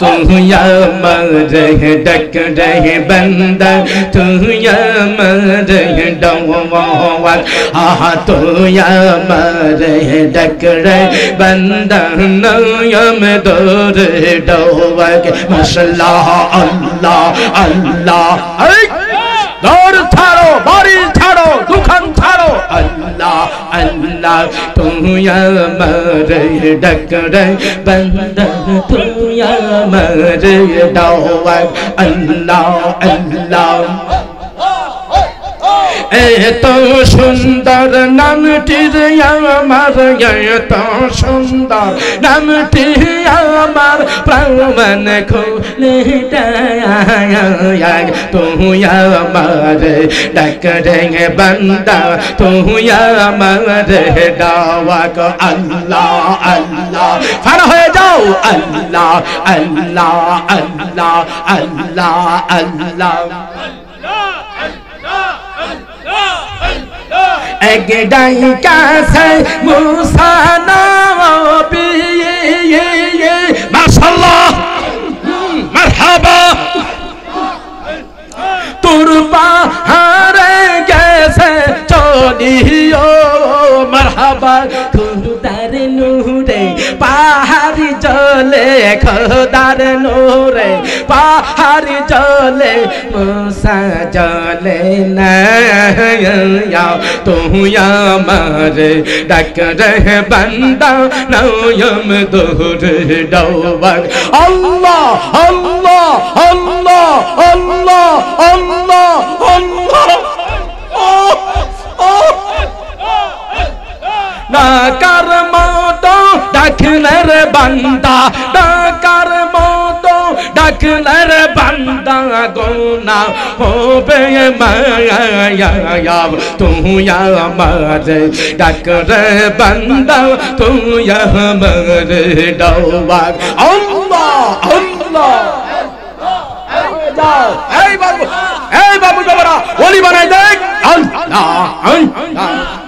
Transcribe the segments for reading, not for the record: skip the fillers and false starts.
तू मरे डक रहे बंदा तू मरे डवा तू मरे डक रहे बंदा नयम दूर डवा मसला अल्लाह अल्लाह दौड़ छाड़ो बारी छाड़ो दुखन छाड़ो अल्लाह अल्लाह तू मरे डक रहे बंदा तू मरे डवा अल्लाह अल्लाह এত সুন্দর নামটির আমার এত সুন্দর নামটি আমার প্রাণ খুলে তুই আমার ডাক রে বান্দা তুই আমার ডাক আল্লাহ আল্লাহ ফার হয়ে যাও আল্লাহ আল্লাহ আল্লাহ আল্লাহ আল্লাহ एक डाइका से मूसा नबी माशाअल्लाह मरहबा तुरबा हारे कैसे चलियो मरहबा खुदार नूरे पहाड़ी जले खुदार नूरे पहाड़ी जले मूसा जले नया तू हमारे डक रहे बंदा नयम दूर डवा अल्लाह अल्लाह अल्लाह अल्लाह अल्लाह अल्लाह ना कर मोतो डकलर बंदा ना कर मोतो डकलर बंदा गोना हो बे माया तू हमारे डकर बंदा तू हमारे डवा अल्लाह अल्लाह ए बाबू बाबा ओली बनाई दे अल्लाह अल्लाह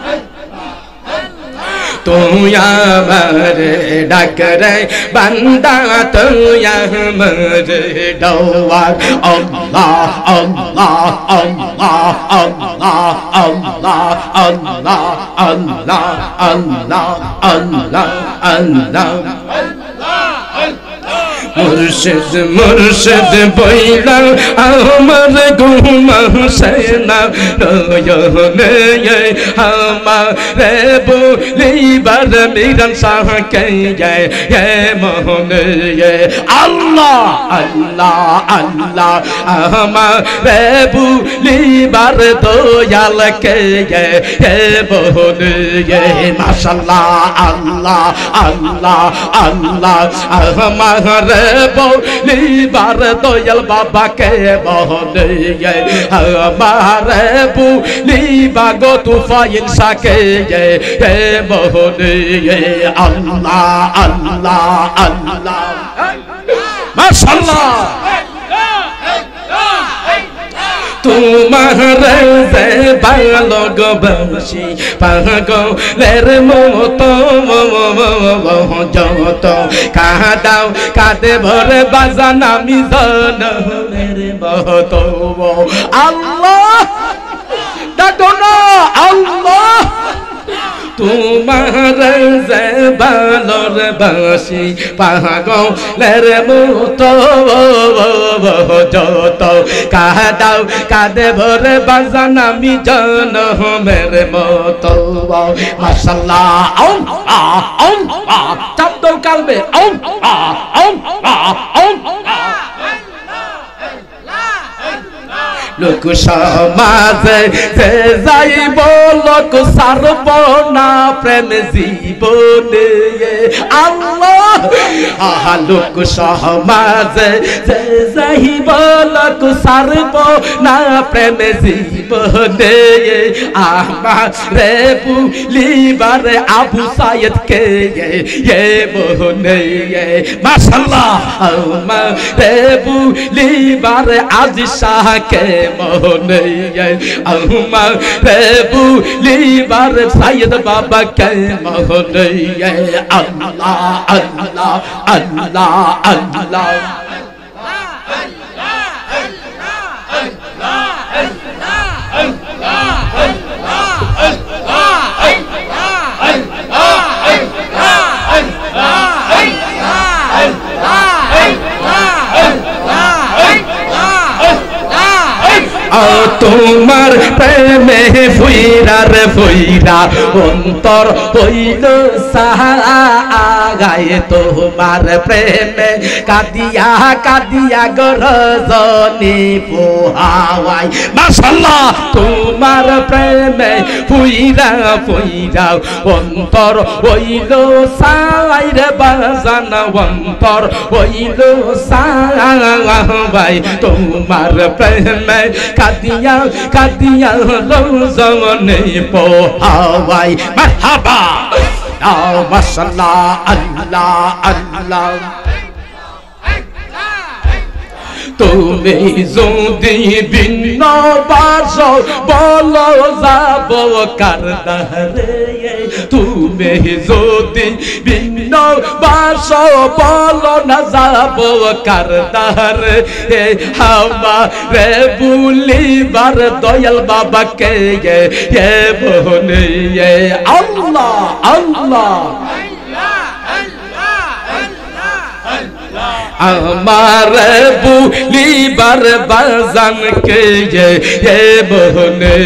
तू हमारे डक रे बंदा तू हमारे डवा अल्लाह अल्लाह अल्लाह अल्लाह अल्लाह अल्लाह अल्लाह अल्लाह अल्लाह अल्लाह मुर्शिद मुर्शिद बोला अमर गुमा सेना रोयने हमारे बोली बर मिरन साह के ये मोहन ये अल्लाह अल्लाह अल्लाह हमारे बोली बर दोयाल के ये मोहन ये माशाअल्लाह अल्लाह अल्लाह अल्लाह हमारे बोली बार दोयल बाबा के मोहन ये हमारे बोली बागो तूफाइन सा के ये मोहन ये अल्लाह अल्लाह अल्लाह माशाअल्लाह तुम्हारे से बालोग बंशी पागो लेर मोतो जोतो कादाओ कादे भरे बाजाना मिजान मेरे मोतो अल्लाह डाकोना अल्लाह तुम्हारे से बालोर बंशी पागो लेर मोतो जोतो कादाओ कादे भरे बाजाना मिजान मेरे मोतो माशाअल्लाह चाप दो कालबे लोक समाजे से जाइब लोक सारब ना प्रेम जीवने अल्लाह आहा लोक समाजे से जाइब लोक सारब ना प्रेम जीवने आमारे बुलिबार आबू सायद के ये मोहने ये माशाअल्लाह आमारे बुलिबार आज शाह के मोहने हमारे बुलिबार सैयद बाबा के मोहने अल्लाह अल्लाह अल्लाह अल्लाह তোমার প্রেমে ফুইরা রে ফুইরা অন্তর হইল সাহাগায় তোমার প্রেমে কাদিয়া কাদিয়া গরজনি পোহাওয়াই মাশাআল্লাহ তোমার প্রেমে ফুইরা ফুইরা অন্তর হইল সাইরে বাজান অন্তর হইল সাহাবাই তোমার প্রেমে কাদিয়া কাদিয়া রোজনে পোহাওয়াই মারহাবা মাশাআল্লাহ আল্লাহ আল্লাহ তুমি যদি ভিন্ন বাস বলো যাব কারদারে তুমি যদি ভিন্ন বাস বলো না যাব কারদারে আমারে ভুলিবার দয়াল বাবাকে এ বনে আল্লাহ আল্লাহ আমার বুলিবার বাজান কে এ বনে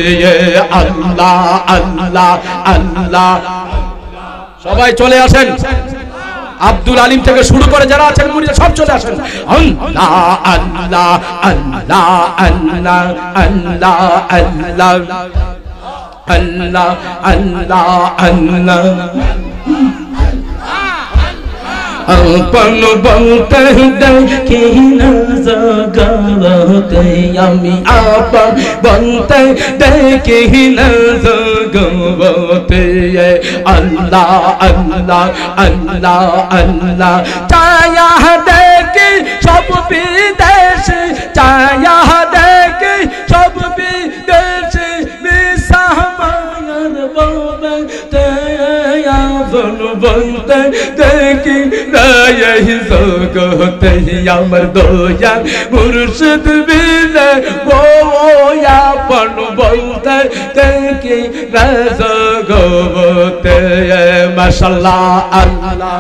আল্লাহ আল্লাহ আল্লাহ সবাই চলে আসেন আব্দুল আলিম থেকে শুরু করে যারা আছেন মুরিদ সব চলে আসেন আল্লাহ আল্লাহ আল্লাহ আল্লাহ আল্লাহ আল্লাহ আল্লাহ আল্লাহ আল্লাহ আপন বলতে দেখি না জগতে আমি আপন বলতে দেখি না জগতে আল্লাহ আল্লাহ আল্লাহ আল্লাহ চায়া দেখি সব বিদেশে চায়া দেখি সব বিদেশে বিসামার বলতে বলতে দেখি এই জগতে আমার দয়াল মুর্শিদ বিনে ও আপন বলতে দেখি জগতে মাশাআল্লাহ আল্লাহ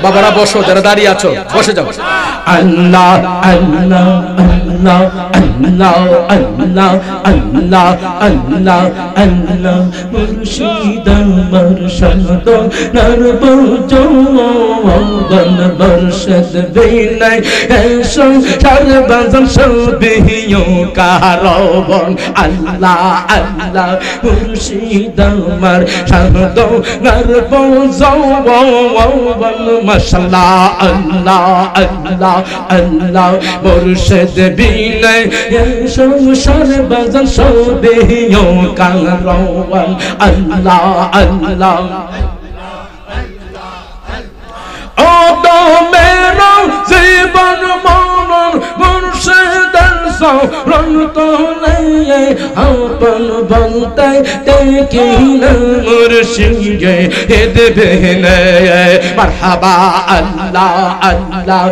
বাবারা বসো যারা দাঁড়িয়ে আছো বসে যাও আল্লাহ আল্লাহ আল্লাহ আল্লাহ আল্লাহ আল্লাহ আল্লাহ আল্লাহ মুর্শিদ মুর্শিদ নরব জওয়ান মুর্শিদ বিনাই এসো সর্বজন সবিও কারবন আল্লাহ আল্লাহ মুর্শিদ মুর্শিদ নরব জওয়ান মাশাআল্লাহ আল্লাহ আল্লাহ আল্লাহ মুর্শিদ বিনাই সংসার বাজার সবেও কারওয়ান আল্লাহ আল্লাহ ও তো মেরো জীবন মনন মুর্শিদের সরণ তো নেই আপন বলতে দেখি না মুর্শিদে দেবে না মারহাবা আল্লাহ আল্লাহ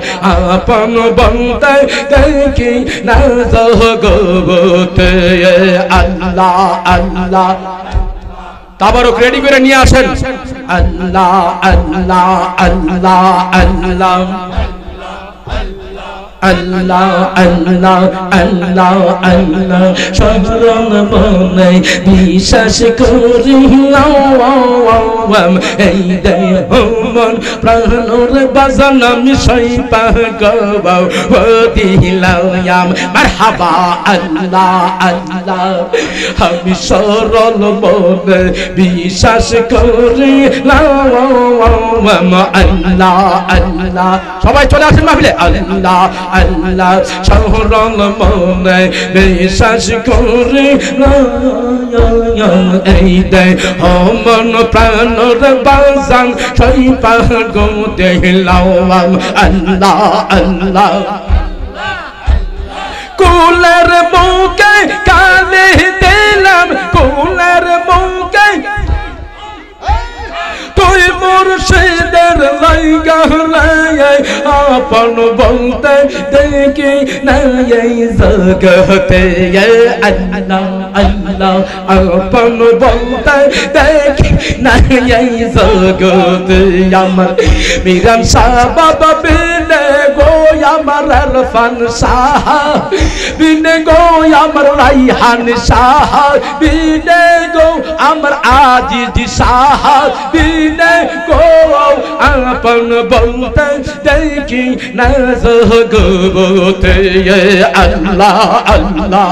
আপন বলতে দেখি না জগতে আল্লাহ আল্লাহ তাবারক রেডি করে নিয়ে আসেন আল্লাহ আল্লাহ আল্লাহ আল্লাহ আল্লাহ আল্লাহ আল্লাহ আল্লাহ শরণ মনে বিশ্বাস করি এই দেহ মন প্রাণর বাজান আমি সইপা গবাও দিলাম মারহাবা আল্লাহ আল্লাহ আমি সরল মনে বিশ্বাস করি আল্লাহ আল্লাহ সবাই চলে আসেন মাহফিলে আল্লাহ আল্লাহ শরণ মনে বিশ্বাস করি এই দেহ মন প্রাণর বাজান সইপা দিলাম আল্লাহ আল্লাহ কুলের বুকে কানে দিলাম কুলের বুকে তুই মুর্শিদের লাইগা আপন বলতে দেখি না এই জগতে আল্লাহ আল্লাহ আপন বলতে দেখি না এই জগতে আমার মিরান শাহ বাবা বিনে আমার আরফান শাহ, বিনে গো আমার রাইহান শাহ, বিনে গো আমার আজিজ শাহ, বিনে গো আপন বলতে দেখি না জগতে আল্লাহ আল্লাহ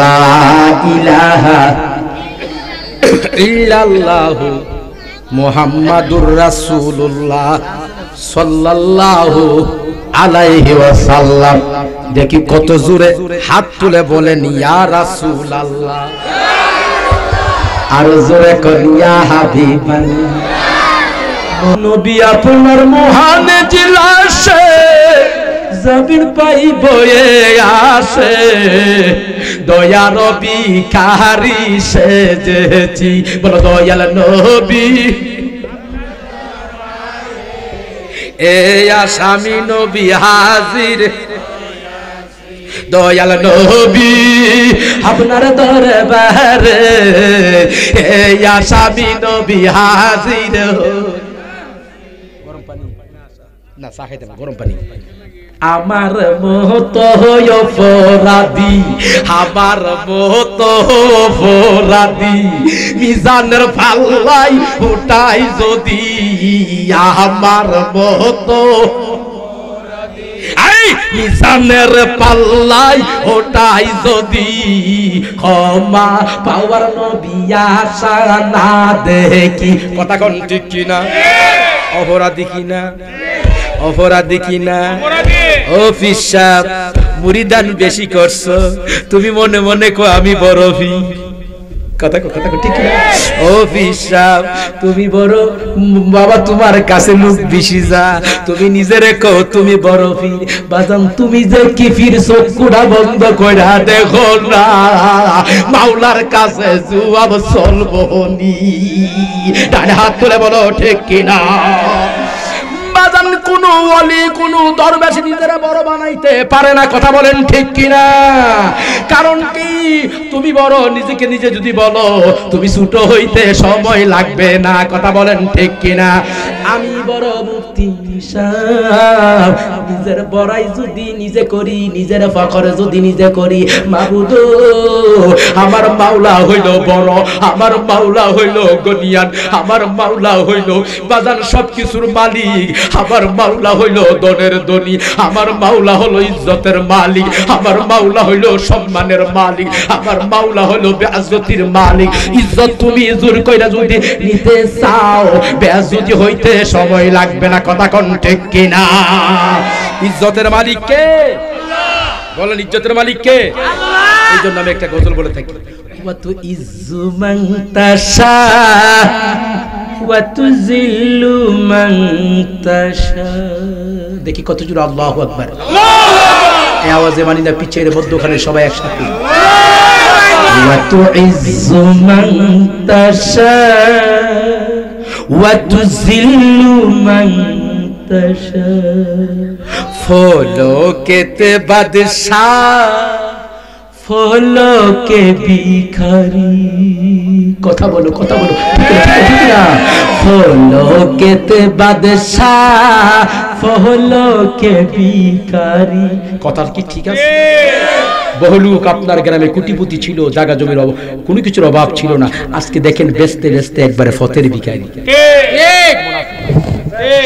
লা ইলাহা ইল্লাল্লাহু মুহাম্মাদুর রাসূলুল্লাহ সাল্লাল্লাহু আলাইহি ওয়াসাল্লাম। দেখি কত জোরে হাত তুলে বলেন ইয়া রাসূলুল্লাহ, আর জোরে কর ইয়া হাবিবাল্লাহ। নবী আপনার মহান জিলাসে জমিন পাই বয়ে আসে, দয়ার ভিখারি সেজেছি, বলো দয়াল নবী। এই আসামি নবী হাজির, দয়াল নবী আপনার দরবারে, এই আসামি নবী হাজির। গরম পানি না, চা খাইতে না, গরম পানি। আমার মতো অপরাধী, আমার মতো অপরাধী মিজানের পাল্লাই উঠাই যদি, আমার মতো মিজানের পাল্লাই ওটাই যদি, ক্ষমা পাওয়ার নবী আশা না দেখি। কথা কোন ঠিক কিনা? অপরাধী কিনা? অপরাধী কিনা? ও ফিসাব মুরিদান বেশি করছো তুমি, মনে মনে কো আমি বড় ভি। কথা কথা ঠিক না? ও ফিসাব তুমি বড় বাবা, তোমার কাছে মুখ বেশি যা, তুমি নিজেরে কো তুমি বড় ভি। বাজান তুমি যে কি ফির চক্ষুটা বন্ধ কইরা দেখো না, মাওলার কাছে জবাব চলবো নি। ডানে হাত তুলে বলো ঠিক কিনা? বাজান কোন ওলি কোন দরবেশ নিজেরা বড় বানাইতে পারে না। কথা বলেন ঠিক কিনা? কারণ কি? তুমি বড় নিজেকে নিজে যদি বলো, তুমি ছোট হইতে সময় লাগবে না। কথা বলেন ঠিক কিনা? আমি বড় মুফতি সাহেব, নিজের বড়াই যদি নিজে করি, নিজের ফখর যদি নিজে করি, মাবুদ আমার মাওলা হইল বড়, আমার মাওলা হইল গনিয়ান, আমার মাওলা হইল বাজান সবকিছুর মালিক, আমার মাওলা হইল দনের ধনী, আমার মাওলা হলো ইজ্জতের মালিক, আমার মাওলা হইল সম্মানের মালিক, আমার মাওলা হইল বেয়াজ্জতির মালিক। ইজ্জত তুমি জোর কইরা যদি নিতে চাও, বেয়াজ্জতি হইতে সময় লাগবে না। কথা কোন ঠিক কিনা? ইজ্জতের মালিক কে? বলেন ইজ্জতের মালিক কে? আল্লাহ। এই জন্য আমি একটা গজল বলে থাকি, ওয়া তু ইজ্জু মান তাশা ওয়া তুযিল্লু মান তাশা। দেখি কত জোরে আল্লাহু আকবার। আল্লাহ। এই আওয়াজে মানি না পিছের মধ্যখানে সবাই একসাথে, ওয়া তু ইজ্জু মান তাশা ওয়া তুযিল্লু মান তাশা, ফলকেতে বাদশাহ ফলকে ভিখারি। কথা বলো, কথা বলো, ঠিক না? ফলকেতে বাদশাহ ফলকে ভিখারি। কথা কি ঠিক আছে? বহু লোক আপনার গ্রামে কোটিপতি ছিল, জায়গা জমির কোনো কিছুর অভাব ছিল না, আজকে দেখেন বেচতে বেচতে একবারে ফতের ভিখারি।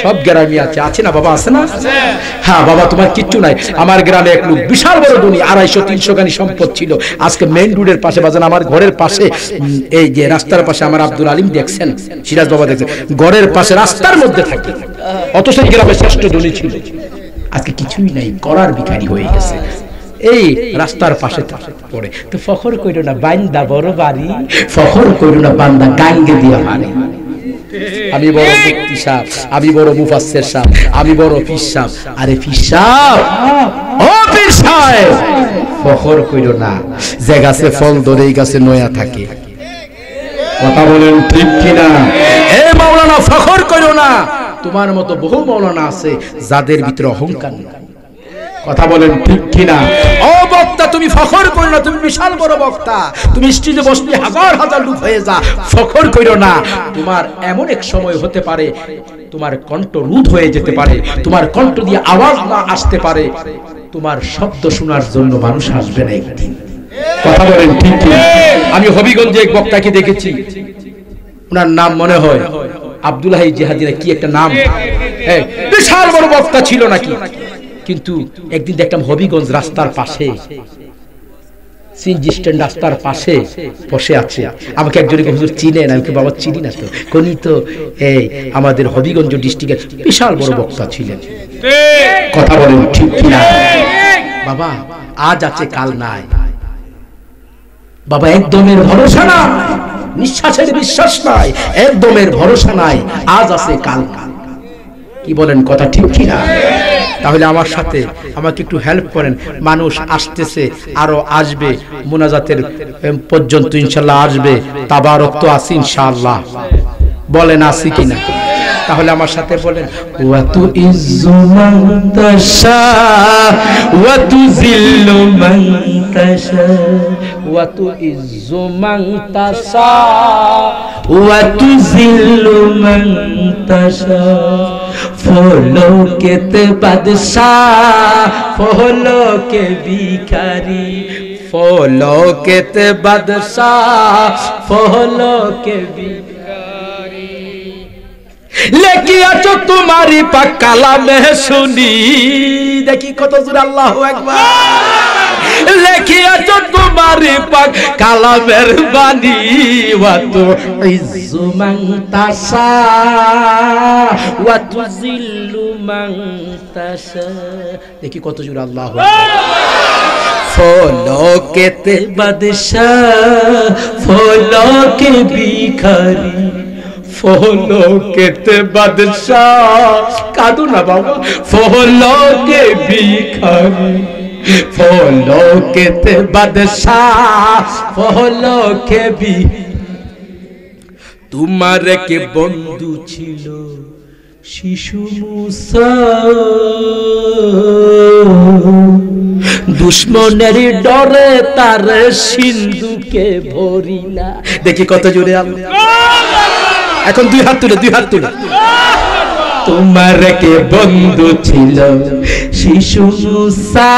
সব গ্রামে আছে, আছে না বাবা? আছে না? হ্যাঁ বাবা, তোমার কিচ্ছু নাই। আমার গ্রামে এক লোক বিশাল বড় ধনী, 250-300 গানি সম্পদ ছিল। আজকে মেইন রোডের পাশে বাজান, আমার ঘরের পাশে, এই যে রাস্তার পাশে আমার আব্দুল আলিম দেখছেন, সিরাজ বাবা দেখছেন, ঘরের পাশে রাস্তার মধ্যে থাকে, অথচ এই গ্রামে শ্রেষ্ঠ ধনী ছিল। আজকে কিছুই নাই, করার ভিখারি হয়ে গেছে। এই রাস্তার পাশে পড়ে তো ফখর কইরো না বান্দা বড় বাড়ি, ফখর কইরো না বান্দা গাঙ্গে দিয়া মারে। আমি বড় মুফতি সাহেব, আমি বড় মুফাসসির সাহেব, আমি বড় পীর সাহেব। আরে পীর সাহেব, ও পীর সাহেব, ফখর কইরো না, যে গাছে ফল ধরে এই গাছে নয়া থাকে। কথা বলেন ঠিক কিনা? এ মাওলানা, ফখর কইরো না। তোমার মতো বহু মাওলানা আছে যাদের ভিতরে অহংকার নেই। কথা বলেন ঠিক কিনা? ও বক্তা, তুমি ফখর করো না, তুমি বিশাল বড় বক্তা, তুমি স্টেজে বসলে হাজার হাজার লোক হয়ে যা, ফখর করো না। তোমার এমন এক সময় হতে পারে তোমার কণ্ঠ রুদ্ধ হয়ে যেতে পারে, তোমার কণ্ঠ দিয়ে আওয়াজ না আসতে পারে, তোমার শব্দ শোনার জন্য মানুষ আসবে না একদিন। কথা বলেন ঠিক কিনা? আমি হবিগঞ্জে এক বক্তাকে দেখেছি, ওনার নাম মনে হয় আব্দুল হাই জিহাদি, কি একটা নাম, বিশাল বড় বক্তা ছিল নাকি। কিন্তু একদিন দেখলাম হবিগঞ্জ রাস্তার পাশে, সিএনজি স্ট্যান্ড রাস্তার পাশে বসে আছে। আমাকে একজন হুজুর চিনেন? আমি বাবা চিনি না তো। কোনি তো এই আমাদের হবিগঞ্জ ডিস্ট্রিক্টের বিশাল বড় বক্তা ছিলেন। কথা বলেন ঠিক কিনা? বাবা আজ আছে কাল নাই বাবা, একদমের ভরসা নাই, নিঃশ্বাসের বিশ্বাস নাই, একদমের ভরসা নাই, আজ আছে কাল নাই। কি বলেন কথা ঠিক কিনা? তাহলে আমার সাথে আমাকে একটু হেল্প করেন, মানুষ আসতেছে, আরো আসবে, মুনাজাতের পর্যন্ত ইনশাআল্লাহ আসবে, তাবারক তো আছে ইনশাআল্লাহ, বলেন আসি কিনা? তাহলে আমার সাথে বলেন, ওয়া তু ইজ্জু মান তাশা ওয়া তুযিল্লু মান তাশা, ওয়া তু ইজ্জু মান তাশা ওয়া তুযিল্লু মান তাশা, ফলকেতে বাদশাহ ফলকে ভিখারি, ফলকেতে বাদশাহ ফলকে ভিখারি, লেখি আছো তোমারি পাক কালামে শুনি। দেখি কত জোরে আল্লাহু আকবার। লেখি আছো তোমারি পাক কালামের বাণী, ওয়া তু ইজ্জু মান তাশা ওয়া তুযিল্লু মান তাশা। দেখি কত জোরে আল্লাহু আকবার। ফলকেতে বাদশাহ ফলকে ভিখারি, ফলকেতে বাদশাহ, কাঁদো না বাবা, ফলকে ভিখারি, ফলকেতে বাদশাহ ফলকে ভিখারি। তোমার কে বন্ধু ছিল শিশু মুসা, দুশ্মনের ডরে তার সিন্ধুকে ভরিলা। দেখি কত জোরে আল্লাহ। এখন দুই হাত তুলে, দুই হাত তুলে। তোমার কে বন্ধু ছিল শিশু মুসা,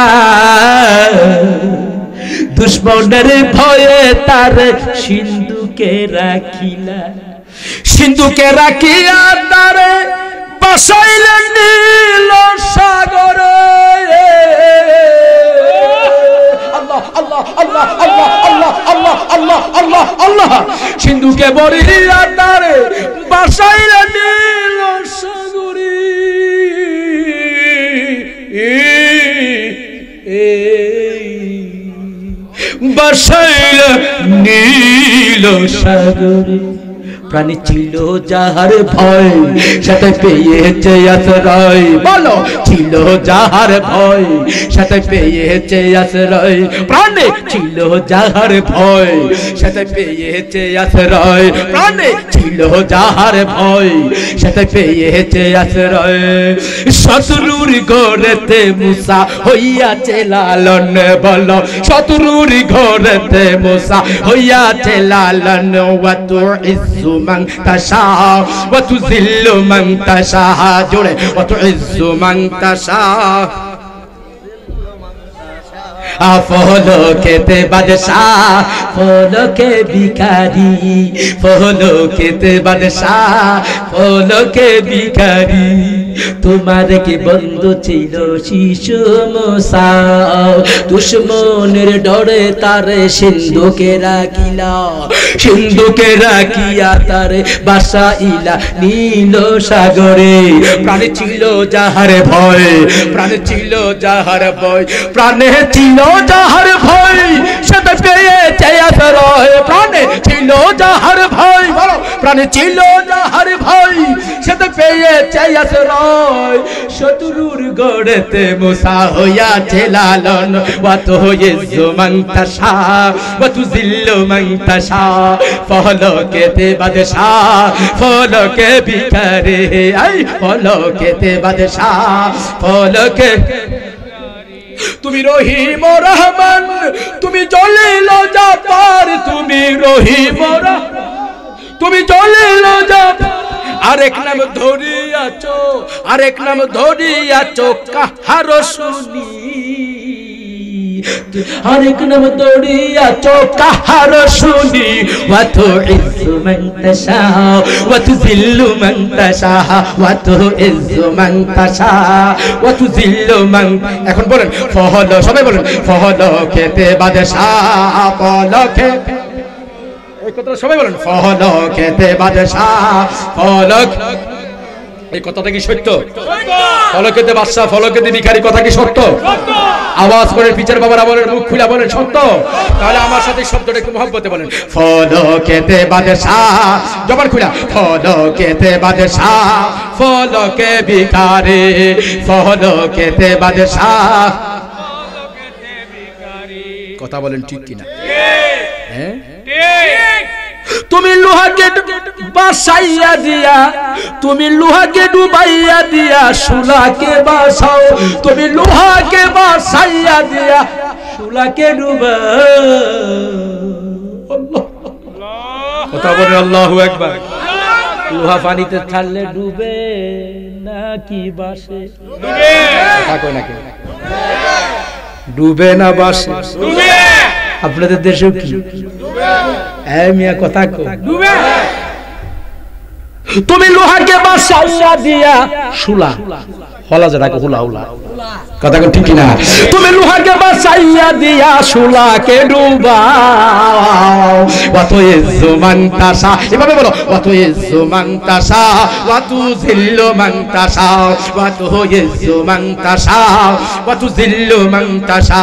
দুশ্মনের ভয়ে তার সিন্ধুকে রাখিলা, সিন্ধুকে রাখিয়া তারে বাসাইলেন নীল সাগরে। আল্লাহ আল্লাহ আল্লাহ আল্লাহ আল্লাহ আল্লাহ আল্লাহ আল্লাহ আল্লাহ, সিন্ধুকে বরিয়া তারে বাসাইলেন নীল সাগরে। বাসাইলেন নীল সাগরে, প্রাণী ছিল যাহার ভয় সাথে পেয়েছে আশ্রয়। বলো, ছিল যাহার ভয় সাথে পেয়েছে আশ্রয়, প্রাণে ছিল যাহার ভয় সাথে পেয়েছে আশ্রয়, প্রাণে ছিল যাহার ভয় সাথে পেয়েছে আশ্রয়। শত্রুর ঘরেতে মুসা হইয়াছে লালন, বলো শত্রুর ঘরেতে মুসা হইয়াছে লালন। ওয়া তু ইজ্জু মান তাশা ওয়া তুযিল্লু মান তাশা, জোরে ওয়া তু ইজ্জু মান তাশা। ফলকেতে বাদশাহ ফলকে ভিখারি, ফলকেতে বাদশাহ ফলকে ভিখারি। তোমার কি বন্ধু ছিল শিশু মুসা, দুশ্মনের ডরে তারে সিন্ধুকে রাখিলা, সিন্ধুকে রাখিয়া তারে বাসাইলা নীল সাগরে। প্রাণে ছিল যাহার ভয়, প্রাণে ছিল যাহার ভয়, প্রাণে ছিল যাহার ভয়, সেটা পেয়েছে আশ্রয়। প্রাণে ছিল যাহার ভয়, প্রাণে ছিল যাহার ভয়, সেটা পেয়েছে আশ্রয়। শত্রুর গড়েতে মুসা হইয়াছে লালন, ওয়াত হয়েছে মন্তাসা, ওয়াত জিল্লু মন্তাসা। ফলকেতে বাদশাহ, ফলকে ভিখারি, আই ফলকেতে বাদশাহ, ফলকে। তুমি রহিম রহমান, তুমি জলিল জাব্বার, তুমি রহিম রহমান, তুমি জলিল জাব্বার। আরেক নাম ধরিয়াছো, আরেক নাম ধরিয়াছো কাহার শুনি, আরেক নাম ধরিয়াছো কাহার শুনি। ওয়াত ইজ্জু মান তাশা, ওয়াত জিল্লু মান তাশা, ওয়াত ইজ্জু মান তাশা, ওয়াত জিল্লু মান। এখন বলেন ফহল, সবাই বলেন ফহলকেতে বাদশাহ, ফলকে। এই কথাটা সবাই বলেন ফলকেতে বাদশাহ, ফলক। এই কথাটা কি সত্য? ফলকেতে বাদশাহ, ফলকেতে ভিখারি, কথা কি সত্য? আওয়াজ করে পিচার বাবারা বলেন, মুখ খুলে বলেন সত্য। তাহলে আমার সাথে শব্দটা একটু মহব্বতে বলেন, ফলকেতে বাদশাহ, জবান খুলা। ফলকেতে বাদশাহ, ফলকে ভিখারি, ফলকেতে বাদশাহ। কথা বলেন ঠিক কিনা? হ্যাঁ তুমি লোহাকে বাসাইয়া দিয়া, তুমি লোহাকে ডুবাইয়া দিয়া সুলাকে বাসাও, তুমি লোহাকে বাসাইয়া দিয়া সুলাকে ডুবাও। কথা বলে আল্লাহু আকবার। লোহা পানিতে ছাড়লে ডুবে নাকি বাসে? ডুবে। কথা নাকি ডুবে না বাসে? ডুবে। আপনাদের দেশেও কি মিয়া কথা কো? তুমি লোহাকে বাসাইয়া দিয়া সুলা, হলা যেটাকে হুলা হুলা, কথা কো ঠিক কিনা? তুমি লোহাকে বাসাইয়া দিয়া সুলাকে ডুবাও। ওয়াত ইজ্জু মান তাশা, এভাবে বলো, ওয়াত ইজ্জু মান তাশা, ওয়াত জিল্লু মান তাশা, ওয়াত ইজ্জু মান তাশা, ওয়াত জিল্লু মান তাশা।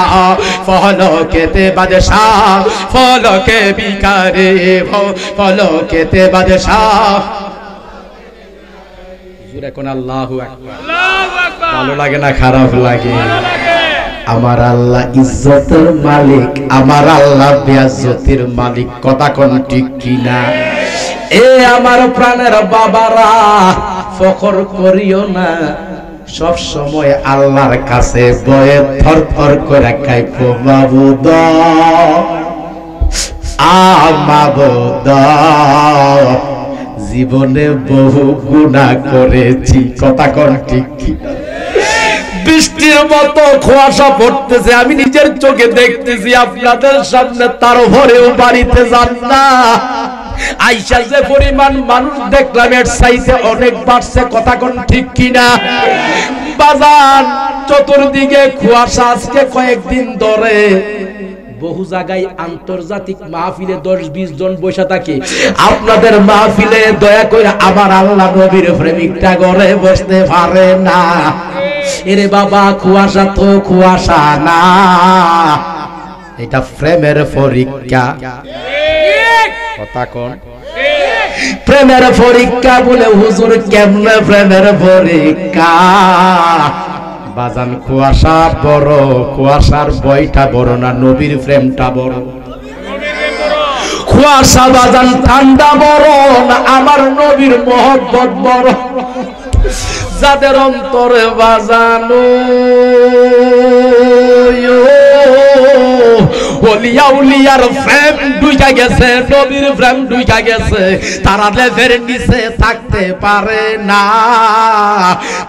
ফলকেতে বাদশাহ, ফলকে ভিখারি, ফলকেতে বাদশাহ। জোরে কোন আল্লাহু আকবার। ভালো লাগে না খারাপ লাগে? আমার আল্লাহ ইজ্জতের মালিক, আমার আল্লাহ বেয়াজ্জতের মালিক, কথা কোন ঠিক কিনা? এ আমার প্রাণের বাবারা, ফখর করিও না, সব সময় আল্লাহর কাছে বয়ে থর থর করে কাইপো। মাবুদ মাবুদ, জীবনে বহু গুনাহ করেছি, কথা কোন ঠিক কিনা? বৃষ্টির মতো কুয়াশা পড়তেছে, আমি নিজের চোখে দেখতেছি, আপনাদের সামনে তার ভরেও বাড়িতে যান না। আইসা যে পরিমাণ মানুষ দেখলাম এর চাইতে অনেক বাড়ছে, কথা কোন ঠিক কিনা? বাজার চতুর্দিকে কুয়াশা, আজকে কয়েকদিন ধরে বহু জায়গায় আন্তর্জাতিক মাহফিলে 10-20 জন বসে থাকে। আপনাদের মাহফিলে দয়া করে আমার আল্লাহ নবীর প্রেমিকটা ঘরে বসতে পারে না। এরে বাবা, কুয়াশা তো কুয়াশা না, এটা প্রেমের পরীক্ষা। কথা কোন? প্রেমের পরীক্ষা বলে হুজুর, কেমনে প্রেমের পরীক্ষা? বাজান কুয়াশা বড়, কুয়াশার বইটা বড় না, নবীর প্রেমটা বড়। কুয়াশা বাজান ঠান্ডা বড় না, আমার নবীর মহব্বত বড়। যাদের অন্তরে বাজানো ওলিয়া উলিয়ার প্রেম ঢুকে গেছে, নবীর প্রেম ঢুকে গেছে, তারা লেজের নিচে থাকতে পারে না,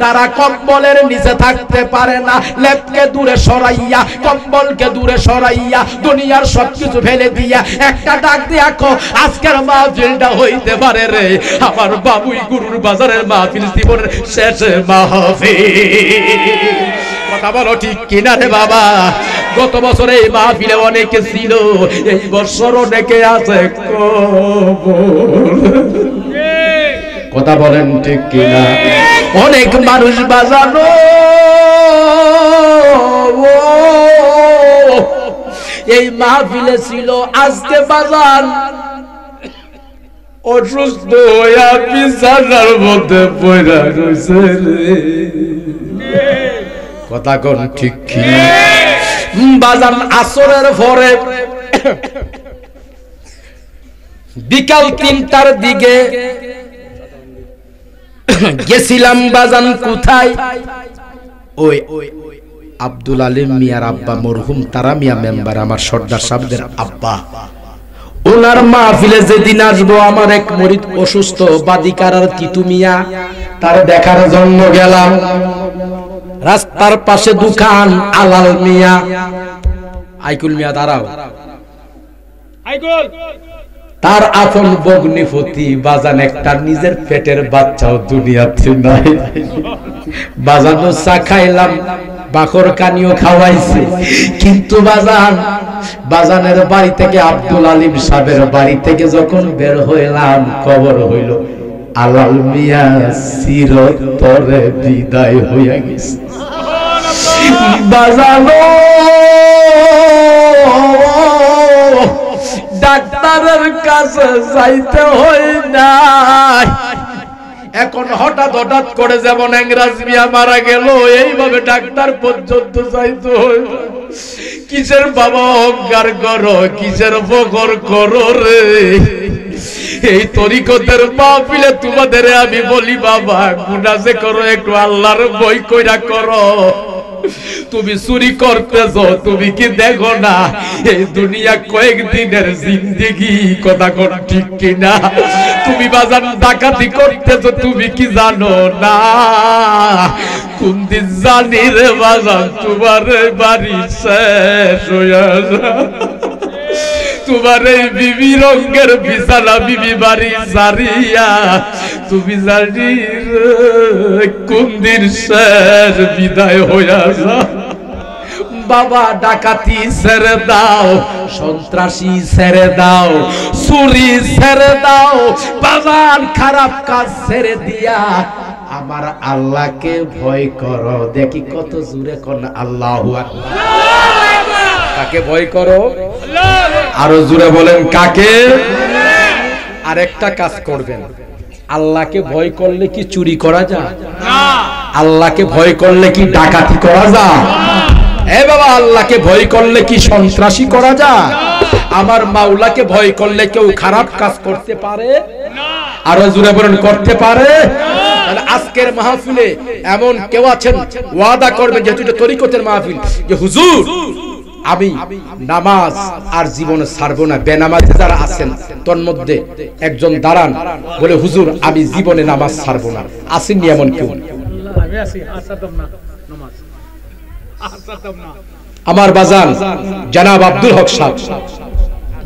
তারা কম্বলের নিচে থাকতে পারে না। লেপকে দূরে সরাইয়া, কম্বলকে দূরে সরাইয়া, দুনিয়ার সবকিছু ফেলে দিয়া একটা ডাক দিয়া কো, আজকের মাহফিলটা হইতে পারে রে আমার বাবুই গুরুর বাজারের মাহফিল, জীবনের শেষ মাহফিল। কথা বলো ঠিক কিনা রে বাবা? গত বছর এই মাহফিলে অনেকে ছিল, এই বছর অনেকে আছে কথা বলেন ঠিক কিনা? অনেক মানুষ বাজানো এই মাহফিলে ছিল, আজকে বাজান অসুস্থ হইয়া বিছানার মধ্যে পড়া রয়েছে রে। কথা কোন ঠিক কি? বাজান আসরের পরে বিকাল ৩টার দিকে গেছিলাম বাজান কোথায়, ওই আব্দুল আলিম মিয়ার আব্বা মরহুম তারা মিয়া মেম্বার, আমার সর্দার সাহেবদের আব্বা, ওনার মাহফিলে যেদিন আসবো আমার এক মুরিদ অসুস্থ বাদিকারার তিতু মিয়া, তার দেখার জন্য গেলাম। রাস্তার পাশে দোকান আলাল মিয়া, আইকুল মিয়া দাঁড়াও, তার আপন বগ্নিপতি বাজান একটা নিজের পেটের বাচ্চাও দুনিয়াতে নাই। বাজানো চা খাইলাম, বাকর কানিও খাওয়াইছে, কিন্তু বাজানের বাড়ি থেকে আব্দুল আলিম সাহেবের বাড়ি থেকে যখন বের হইলাম খবর হইল আলাল মিয়া চিরতরে বিদায় হইয়া গেছে। বাজানো ডাক্তারের কাছে যাইতে হয় নাই, এখন হঠাৎ করে যেমন ইংরাজ মিয়া মারা গেল এইভাবে ডাক্তার পর্যন্ত যাইতে হয়। কিসের বাবা অহংকার করো, কিসের বকর করো রে? এই তরিকতের মাহফিলে তোমাদের আমি বলি বাবা, গুনাহ যে করো একটু আল্লাহর ভয় কইরা করো। তুমি চুরি করতেছ, তুমি কি দেখো না এই দুনিয়া কয়েকদিনের জিন্দেগি? কথা কোন ঠিক কিনা? তুমি বাজান ডাকাতি করতেছ, তুমি কি জানো না? কোন দিন জানি রে বাজান তোমার বাড়ি শেষ হইয়া যায়, তোমার এই বিবি রঙের বিছানা বিবি বাড়ি সারিয়া, তুমি জানি কোন দিন শেষ বিদায় হইয়া যায়। বাবা ডাকাতি ছেড়ে দাও, সন্ত্রাসী ছেড়ে দাও, চুরি ছেড়ে দাও, বাজান খারাপ কাজ ছেড়ে দিয়া আমার আল্লাহকে ভয় করো। দেখি কত জোরে কোন আল্লাহু আকবার। কাকে ভয় করো? আরো জোরে বলেন কাকে? আরেকটা কাজ করবেন, আল্লাহকে ভয় করলে কি চুরি করা যায়? আল্লাহকে ভয় করলে কি ডাকাতি করা যায়? এ বাবা, আল্লাহকে ভয় করলে কি সন্ত্রাসী করা যায়? আমার মাওলাকে ভয় করলে কেউ খারাপ কাজ করতে পারে? আরো জোরে বলেন করতে পারে? আজকের মাহফিলে এমন কেউ আছেন ওয়াদা করবেন, যেহেতু এটা তরিকতের মাহফিল, যে হুজুর আমি নামাজ আর জীবনে ছাড়বো না। বেনামাজি যারা আছেন তোর মধ্যে একজন দাঁড়ান, বলে হুজুর আমি জীবনে নামাজ ছাড়বো না। আসেননি এমন কেউ? আমার বাজান জনাব আব্দুল হক সাহেব,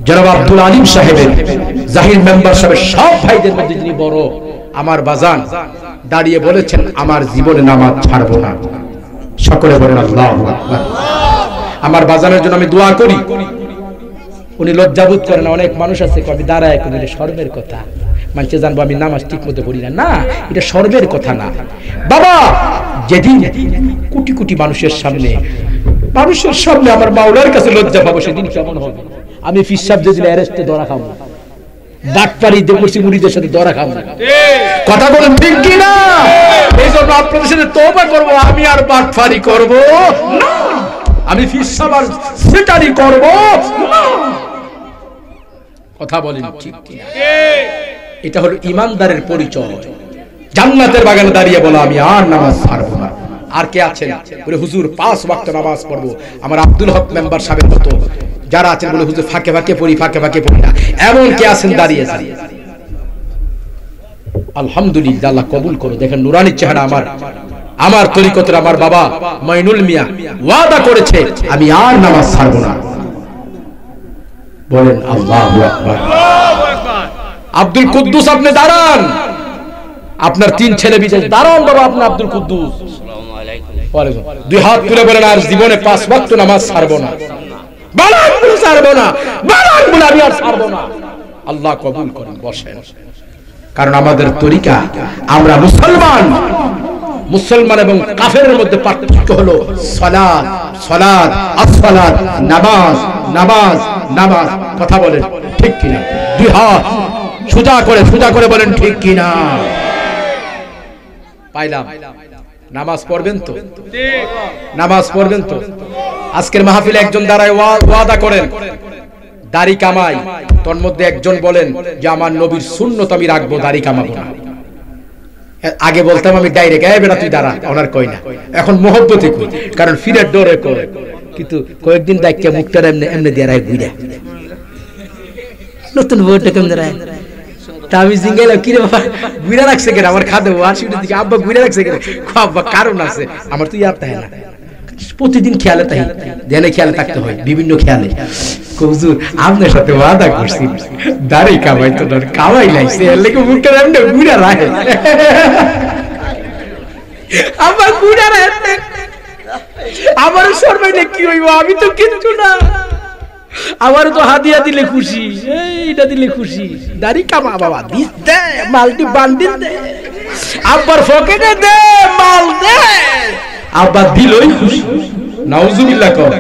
জনাব আব্দুল আলিম সাহেবের, জাহির মেম্বার সাহেবের সব ভাইদের মধ্যে যিনি বড়, আমার বাজান দাঁড়িয়ে বলেছেন আমার জীবনে নামাজ ছাড়বো না। সকলে বলেন আল্লাহু আকবার। আমার বাজানের জন্য আমি দোয়া করি। উনি লজ্জাবোধ করেন না। অনেক মানুষ আছে আমি দাঁড়ায় কোন সর্বের কথা, মানুষে জানবো আমি নামাজ ঠিক মতো পড়ি না। না, এটা সর্বের কথা না বাবা। যেদিন কোটি কোটি মানুষের সামনে আমার মাওলার কাছে লজ্জা পাবো, সেদিন কেমন হবে? আমি ফিসাব যেদিন অ্যারেস্টে ধরা খাবো, বাটপারি দেবসি মুড়িদের সাথে ধরা খাবো। কথা বলেন ঠিক কি না? এই জন্য আপনাদের সাথে তওবা করবো, আমি আর বাটপারি করবো না, আমি ফিসাব আর সেটারি করবো না। কথা বলেন ঠিক কি? এটা হলো ইমানদারের পরিচয়। জান্নাতের বাগানে দাঁড়িয়ে বলা আমি আর নামাজ ছাড়বো না। আর কে আছেন বলে হুজুর 5 ওয়াক্ত নামাজ পড়বো? আমার আব্দুল হক মেম্বার সাহেবের মতো যারা আছেন বলে হুজুর ফাঁকে ফাঁকে পড়ি, ফাঁকে ফাঁকে পড়ি না, এমন কে আছেন দাঁড়িয়ে দাঁড়িয়ে? আলহামদুলিল্লাহ, আল্লাহ কবুল করো। দেখেন নুরানি চেহারা আমার তরিকতের আমার বাবা মাইনুল মিয়া ওয়াদা করেছে আমি আর নামাজ ছাড়বো না। বলেন আল্লাহু আকবার। আব্দুল কুদ্দুস আপনি দাঁড়ান, আপনার 3 ছেলে বিদেশ, দাঁড়ান বাবা আপনি আব্দুল কুদ্দুস। আসসালামু আলাইকুম। দুই হাত তুলে বলেন আর জীবনে 5 ওয়াক্ত নামাজ ছাড়বো না, বালান বলে ছাড়বো না, বালান বলে আমি আর ছাড়বো না। আল্লাহ কবুল করেন। বসেন। কারণ আমাদের তরিকা, আমরা মুসলমান এবং কাফেরের মধ্যে পার্থক্য হলো সালাত, সালাত, আসসালাত, নামাজ, নামাজ, নামাজ। কথা বলেন ঠিক কিনা? দুই হাত সোজা করে বলেন ঠিক কিনা? পাইলাম। নামাজ পড়বেন তো? নামাজ পড়বেন তো? আজকের মাহফিলে একজন দাঁড়ায় ওয়াদা করেন দাড়ি কামাই, তোর মধ্যে একজন বলেন যে আমার নবীর সুন্নত আমি রাখবো, দাড়ি কামাবো না। আগে বলতাম আমি ডাইরেক্ট, এই বেটা তুই দাঁড়া, ওনার কই না। এখন মহব্বতে কই, কারণ ফিরের ডরে কই। কিন্তু কয়েকদিন দায়িত্ব মুখটা এমনি এমনি দিয়ে রায় গুইরা নতুন বউটা কেমন রায়। তা আমি জিঙ্গাইলাম কিরে বাবা গুইরা রাখছে কেন আমার খাদে ওয়াশিটের দিকে, আব্বা গুইরা রাখছে কেন? আব্বা কারণ আছে আমার, তুই আর তাই না, প্রতিদিন খেয়ালে তাই ধ্যানে খেয়ালে থাকতে হয়, বিভিন্ন খেয়ালে। হুজুর আপনার সাথে ওয়াদা করছি দাড়ি কামাই তো কামাই লাইছে, এর লেগে মুখটা এমনি গুইরা রাখে। আমার গুইরা রাখে, আমার শর্মাইলে কি হইব? আমি তো কিচ্ছু না, আমার তো হাদিয়া দিলে খুশি, এইটা দিলে খুশি। দাড়ি কামা বাবা, দিস দে মালটি বান্ডিল দে, আব্বার পকেটে দে মাল দে, আব্বা দিলই খুশি। নাউজুবিল্লাহ কর।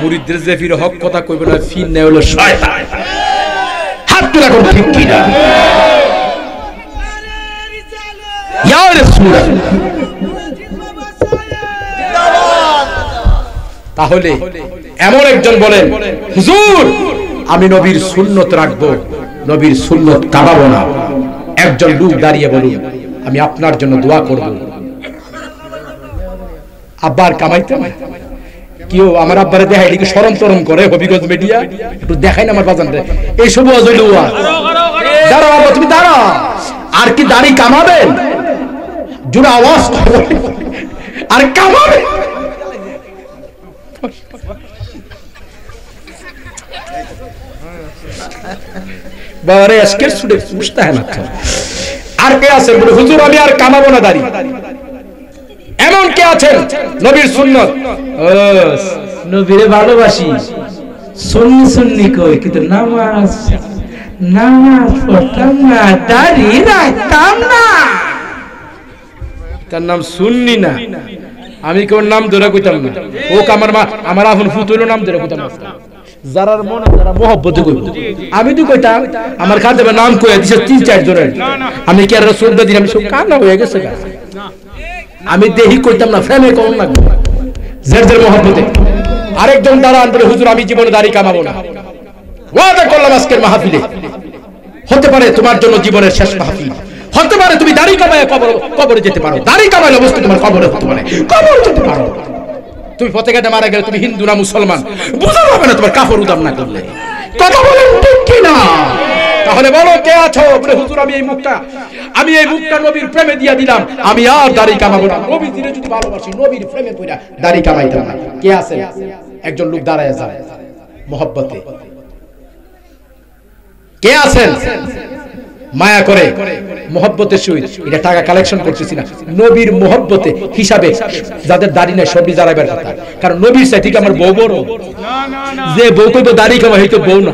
মুরিদদের যে ফিরে হক কথা কইবে না, ফির নাই হলো শয়তান। হাত তুলে কোন ঠিক কি না? ইয়া রাসূলুল্লাহ। তাহলে এমন একজন বলেন হুজুর আমি নবীর সুন্নত রাখবো, নবীর সুন্নত কামাবো না। একজন লোক দাঁড়িয়ে বলুন আমি আপনার জন্য দোয়া করব। আব্বার কামাইতে কেউ আমার আব্বারে দেখাই লিখে শরম তরম করে, হবিগঞ্জ মিডিয়া একটু দেখাই না আমার বাজান রে, এইসব দাঁড়াও আব্বা তুমি দাঁড়াও। আর কি দাড়ি কামাবেন? জোরে আওয়াজ আর কামাবেন? বাবারে আজকের স্টুডেন্ট বুঝতে হয় না। আর কে আছে বলে হুজুর আমি আর কামাবো না দাড়ি? এমন কে আছেন নবীর সুন্নত নবীরে ভালোবাসি, সুন্নি সুন্নি কই কিন্তু নামাজ পড়তাম না, দাড়ি রাখতাম না, তার নাম সুন্নি না। আমি কোন নাম ধরে কইতাম না, ও আমার আপন ফুতুল নাম ধরে কইতাম না। যারার মন যারা মহব্বতে কইব, আমি তো কইতাম আমার খাতে নাম কইয়া দিছে 3-4 জনের, আমি কি আর শ্রদ্ধা দিই? আমি সব কান্না হয়ে গেছে। আমি দেহি কইতাম না, ফ্রেমে কোন না জেরদের মহব্বতে। আরেকজন দাঁড়ান বলে হুজুর আমি জীবনে দাড়ি কামাবো না। ওয়াদা করলাম আজকের মাহফিলে, হতে পারে তোমার জন্য জীবনের শেষ মাহফিল, হতে পারে তুমি দাড়ি কামায় কবরে যেতে পারো, দাড়ি কামাইলে অবশ্যই তোমার কবরে হতে পারে, কবরে যেতে পারো। তুমি পথে ঘাটে মারা গেলে তুমি হিন্দু না মুসলমান বুঝা যাবে না তোমার কাপড় উদাম না করলে। কথা বলেন ঠিক কিনা? তাহলে বলো কে আছো বলে হুজুর আমি এই মুখটা নবীর প্রেমে দিয়া দিলাম, আমি আর দাড়ি কামাবো না। নবী দিলে যদি ভালোবাসি নবীর প্রেমে পড়া দাড়ি কামাইতাম না। কে আছে? একজন লোক দাঁড়ায় যায় মহব্বতে। কে আছেন মায়া করে মহব্বতের সহিত? এটা টাকা কালেকশন করতেছি না, নবীর মহব্বতে হিসাবে যাদের দাড়ি নাই সবই জ্বালাবার কথা। কারণ নবীর চাই ঠিক আমার বউ বড়, যে বউ কইব দাড়ি কামাই হইতো বউ না,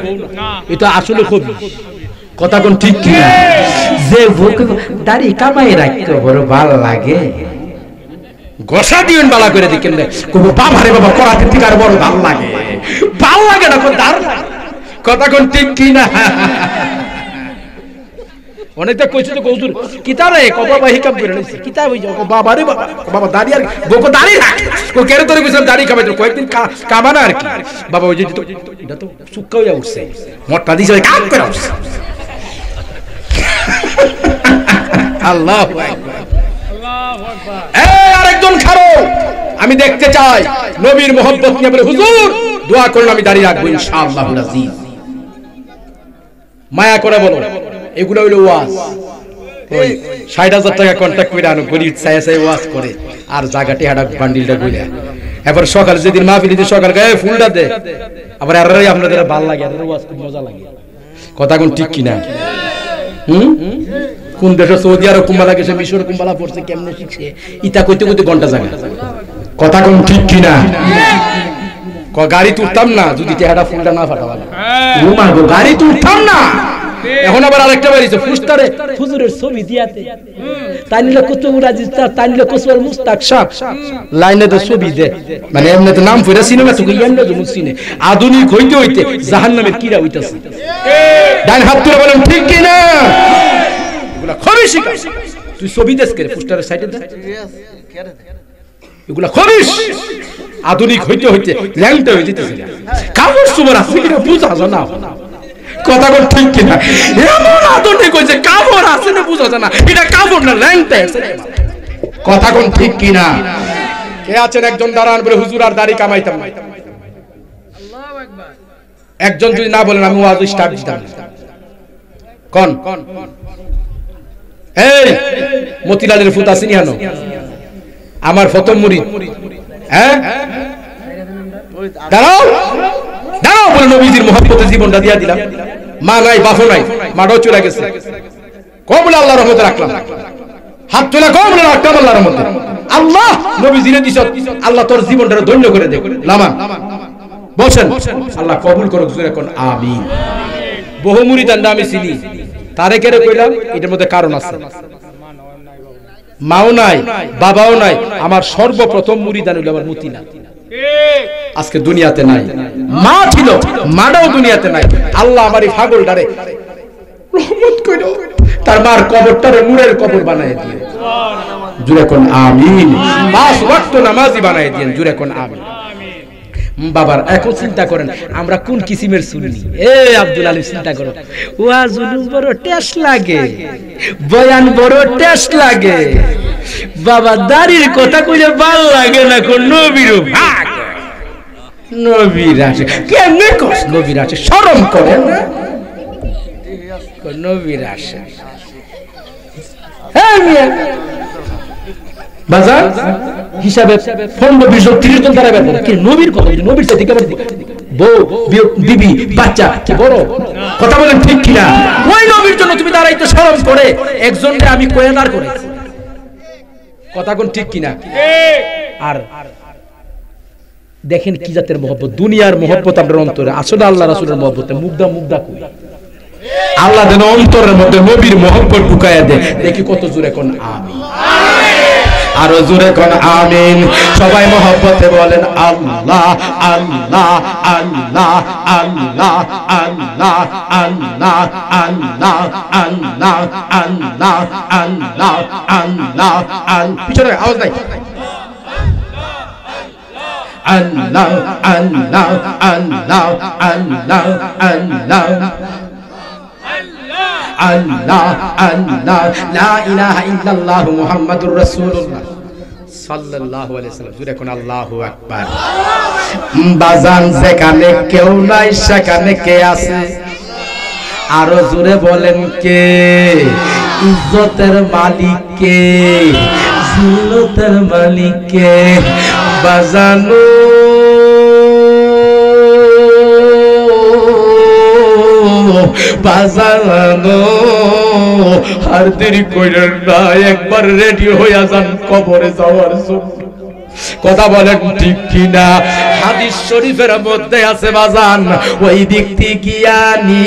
এটা আসলে খুব কথা কোন ঠিক কি না? যে বউ কইব দাড়ি কামাই রাখতে বড় ভালো লাগে, গোসা দিবেন বালা করে দিকেন না, কইব বাবা রে বাবা করাতে ঠিক আর বড় ভালো লাগে, ভালো লাগে না কোন দাঁড়। কথা কোন ঠিক কি না? অনেকটা কইছে তো কৌতুর কিতারে কবা বাহিকা বেরণেছে কিতা হই যাও বাবা রে বাবা, বাবা দাড়ি আর বউকে দাড়ি রাখ, কো কেরে তোরে কইছ দাড়ি কামাই তো কয়েকদিন কামানা আর কি। বাবা ওই যে তো এটা তো সুক্কা হইয়া উঠছে, মোটটা দিছে কাম করে উঠছে। আল্লাহু আকবার, আল্লাহু আকবার। এই আরেকজন খারো আমি দেখতে চাই নবীর মহব্বত নিয়ে বলে হুজুর দোয়া করুন আমি দাঁড়িয়ে রাখবো ইনশাআল্লাহুল আজিজ। মায়া করে বলো, এগুলো হইলো ওয়াজ। ওই ৬০,০০০ টাকা কন্ট্যাক্ট করে আনো, গরিব ছায়া ছায়া ওয়াজ করে আর জায়গাটি হাডা বান্ডিলটা কইরা এবার সকাল যেদিন মাহফিল দিতে সকাল গায়ে ফুলটা দে, আবার আরে আপনাদের ভালো লাগে, আর ওয়াজ খুব মজা লাগে। কথা কোন ঠিক কিনা? কোন দেশে সৌদি আরব কুম্বালা গেছে, মিশর কুম্বালা পড়ছে, কেমনে শিখছে, ইটা কইতে কইতে ঘন্টা জায়গা। কথা কোন ঠিক কিনা? গাড়ি তুলতাম না যদি চেহারা ফুলটা না ফাটাবা, গাড়ি তুলতাম না। এখন আবার আরেকটা বাড়িছে ফুস্তারে হুজুরের ছবি দিয়াতে, তাই নিলে কুতুবুল আজিজ, তাই নিলে কুসুল মুস্তাক সাহ লাইনে তো ছবি দে, মানে এমনি তো নাম ফিরা সিনেমা তো ইয়ান্না জমু সিনে আধুনিক হইতে হইতে জাহান্নামের কিরা হইতাছে। ডান হাত তুলে বলেন ঠিক কি না? এগুলা খবিশ, তুই ছবি দেশ করে ফুস্তারের সাইডে দে, এগুলা খবিশ। আধুনিক হইতে হইতে ল্যাংটা হয়ে যেতেছে, কাপড় চোপড় আছে কিনা বুঝা যায় না। কথা কোন ঠিক কিনা? এমন আধুনিক হইছে কাপড় আছে না বুঝা যায় না, এটা কাপড় না ল্যাংটা আছে। কথা কোন ঠিক কিনা? কে আছেন একজন দাঁড়ান বলে হুজুর আর দাড়ি কামাইতাম না, আল্লাহু আকবার। একজন যদি না বলেন আমি ওয়াজ স্টার্ট দিতাম। কোন এই মতিলালের ফুতা চিনি হানো আমার প্রথম মুরিদ, হ্যাঁ দাঁড়াও দাঁড়াও বলে নবীজির মহব্বতে জীবনটা দিয়া দিলাম। মা নাই বাপও নাই, মাটাও চলে গেছে, কবলে আল্লাহর রহমতে রাখলাম, হাত তোলা কবলে রাখলাম আল্লাহর রহমতে। আল্লাহ নবীজিরে দিছ, আল্লাহ তোর জীবনটা ধন্য করে দে। লামা বসেন, আল্লাহ কবুল করুক, জোরে কোন আমিন। বহু মুরিদান আমি চিনি, তারে কেড়ে কইলাম এটার মধ্যে কারণ আছে। মাও নাই বাবাও নাই, আমার সর্বপ্রথম মুরিদান হইল আমার মতিলাল। আজকে দুনিয়াতে নাই, মা ছিল মাটাও দুনিয়াতে নাই। আল্লাহ আমার এই পাগলটারে রহমত কইরো, তার মার কবরটারে নূরের কবর বানায় দিয়ে, জুরে কোন আমিন। ৫ ওয়াক্ত নামাজি বানায় দিয়ে, জুরে কোন আমিন। বাবার এখন চিন্তা করেন আমরা কোন কিসিমের সুন্নি। এ আব্দুল আলী চিন্তা করো, ওয়াজ বড় টেস্ট লাগে, বয়ান বড় টেস্ট লাগে, বাবা দাড়ির কথা কইলে ভালো লাগে না। কোন নবীর ভাগ, নবীর আছে কেমনে কস, নবীর আছে শরম করে না, কোন নবীর আছে। হ্যাঁ মিয়া বাজার হিসাবে ১৫-২০ জন ৩০ জন দাঁড়াবে, কি নবীর কথা, নবীর সাথে কেমন বউ বিবি বাচ্চা কি বড়? কথা বলেন ঠিক কিনা? ওই নবীর জন্য তুমি দাঁড়াইতে শরম করে একজনকে আমি কয়েদার করে। কথা কোন ঠিক কিনা? আর দেখেন কি জাতের মহব্বত, দুনিয়ার মহব্বত আপনার অন্তরে, আসলে আল্লাহ রাসূলের মহব্বত মুগদা মুগদা কই। আল্লাহ যেন অন্তরের মধ্যে নবীর মহব্বত ঢুকায়া দেয়। দেখি কত জোরে কোন আমিন, আরো জোরে কোন আমিন। সবাই মহব্বতে বলেন আল্লাহ আল্লাহ আল্লাহ আল্লাহ আল্লাহ আল্লাহ আল্লাহ আল্লাহ আল্লাহ আল্লাহ আল্লাহ আল্লাহ। পিছনে আওয়াজ নাই। আল্লাহ আল্লাহ আল্লাহ আল্লাহ আল্লাহ আল্লাহ আল্লাহ লা ইলাহা ইল্লাল্লাহু মুহাম্মাদুর রাসূলুল্লাহ সাল্লাল্লাহু আলাইহি ওয়াসাল্লাম। জোরে কোন আল্লাহু আকবার। বাজান যেখানে কেউ নাই সেখানে কে আছে? আরো জোরে বলেন কে? ইজ্জতের মালিক কে? জিল্লতের মালিক কে? বাজানো বাজানো আর দেরি কইরেন না, একবার রেডি হইয়া যান কবরে যাওয়ার জন্য। কথা বলেন ঠিক কিনা? হাদিস শরীফের মধ্যে আছে বাজান, ওই ব্যক্তি জ্ঞানী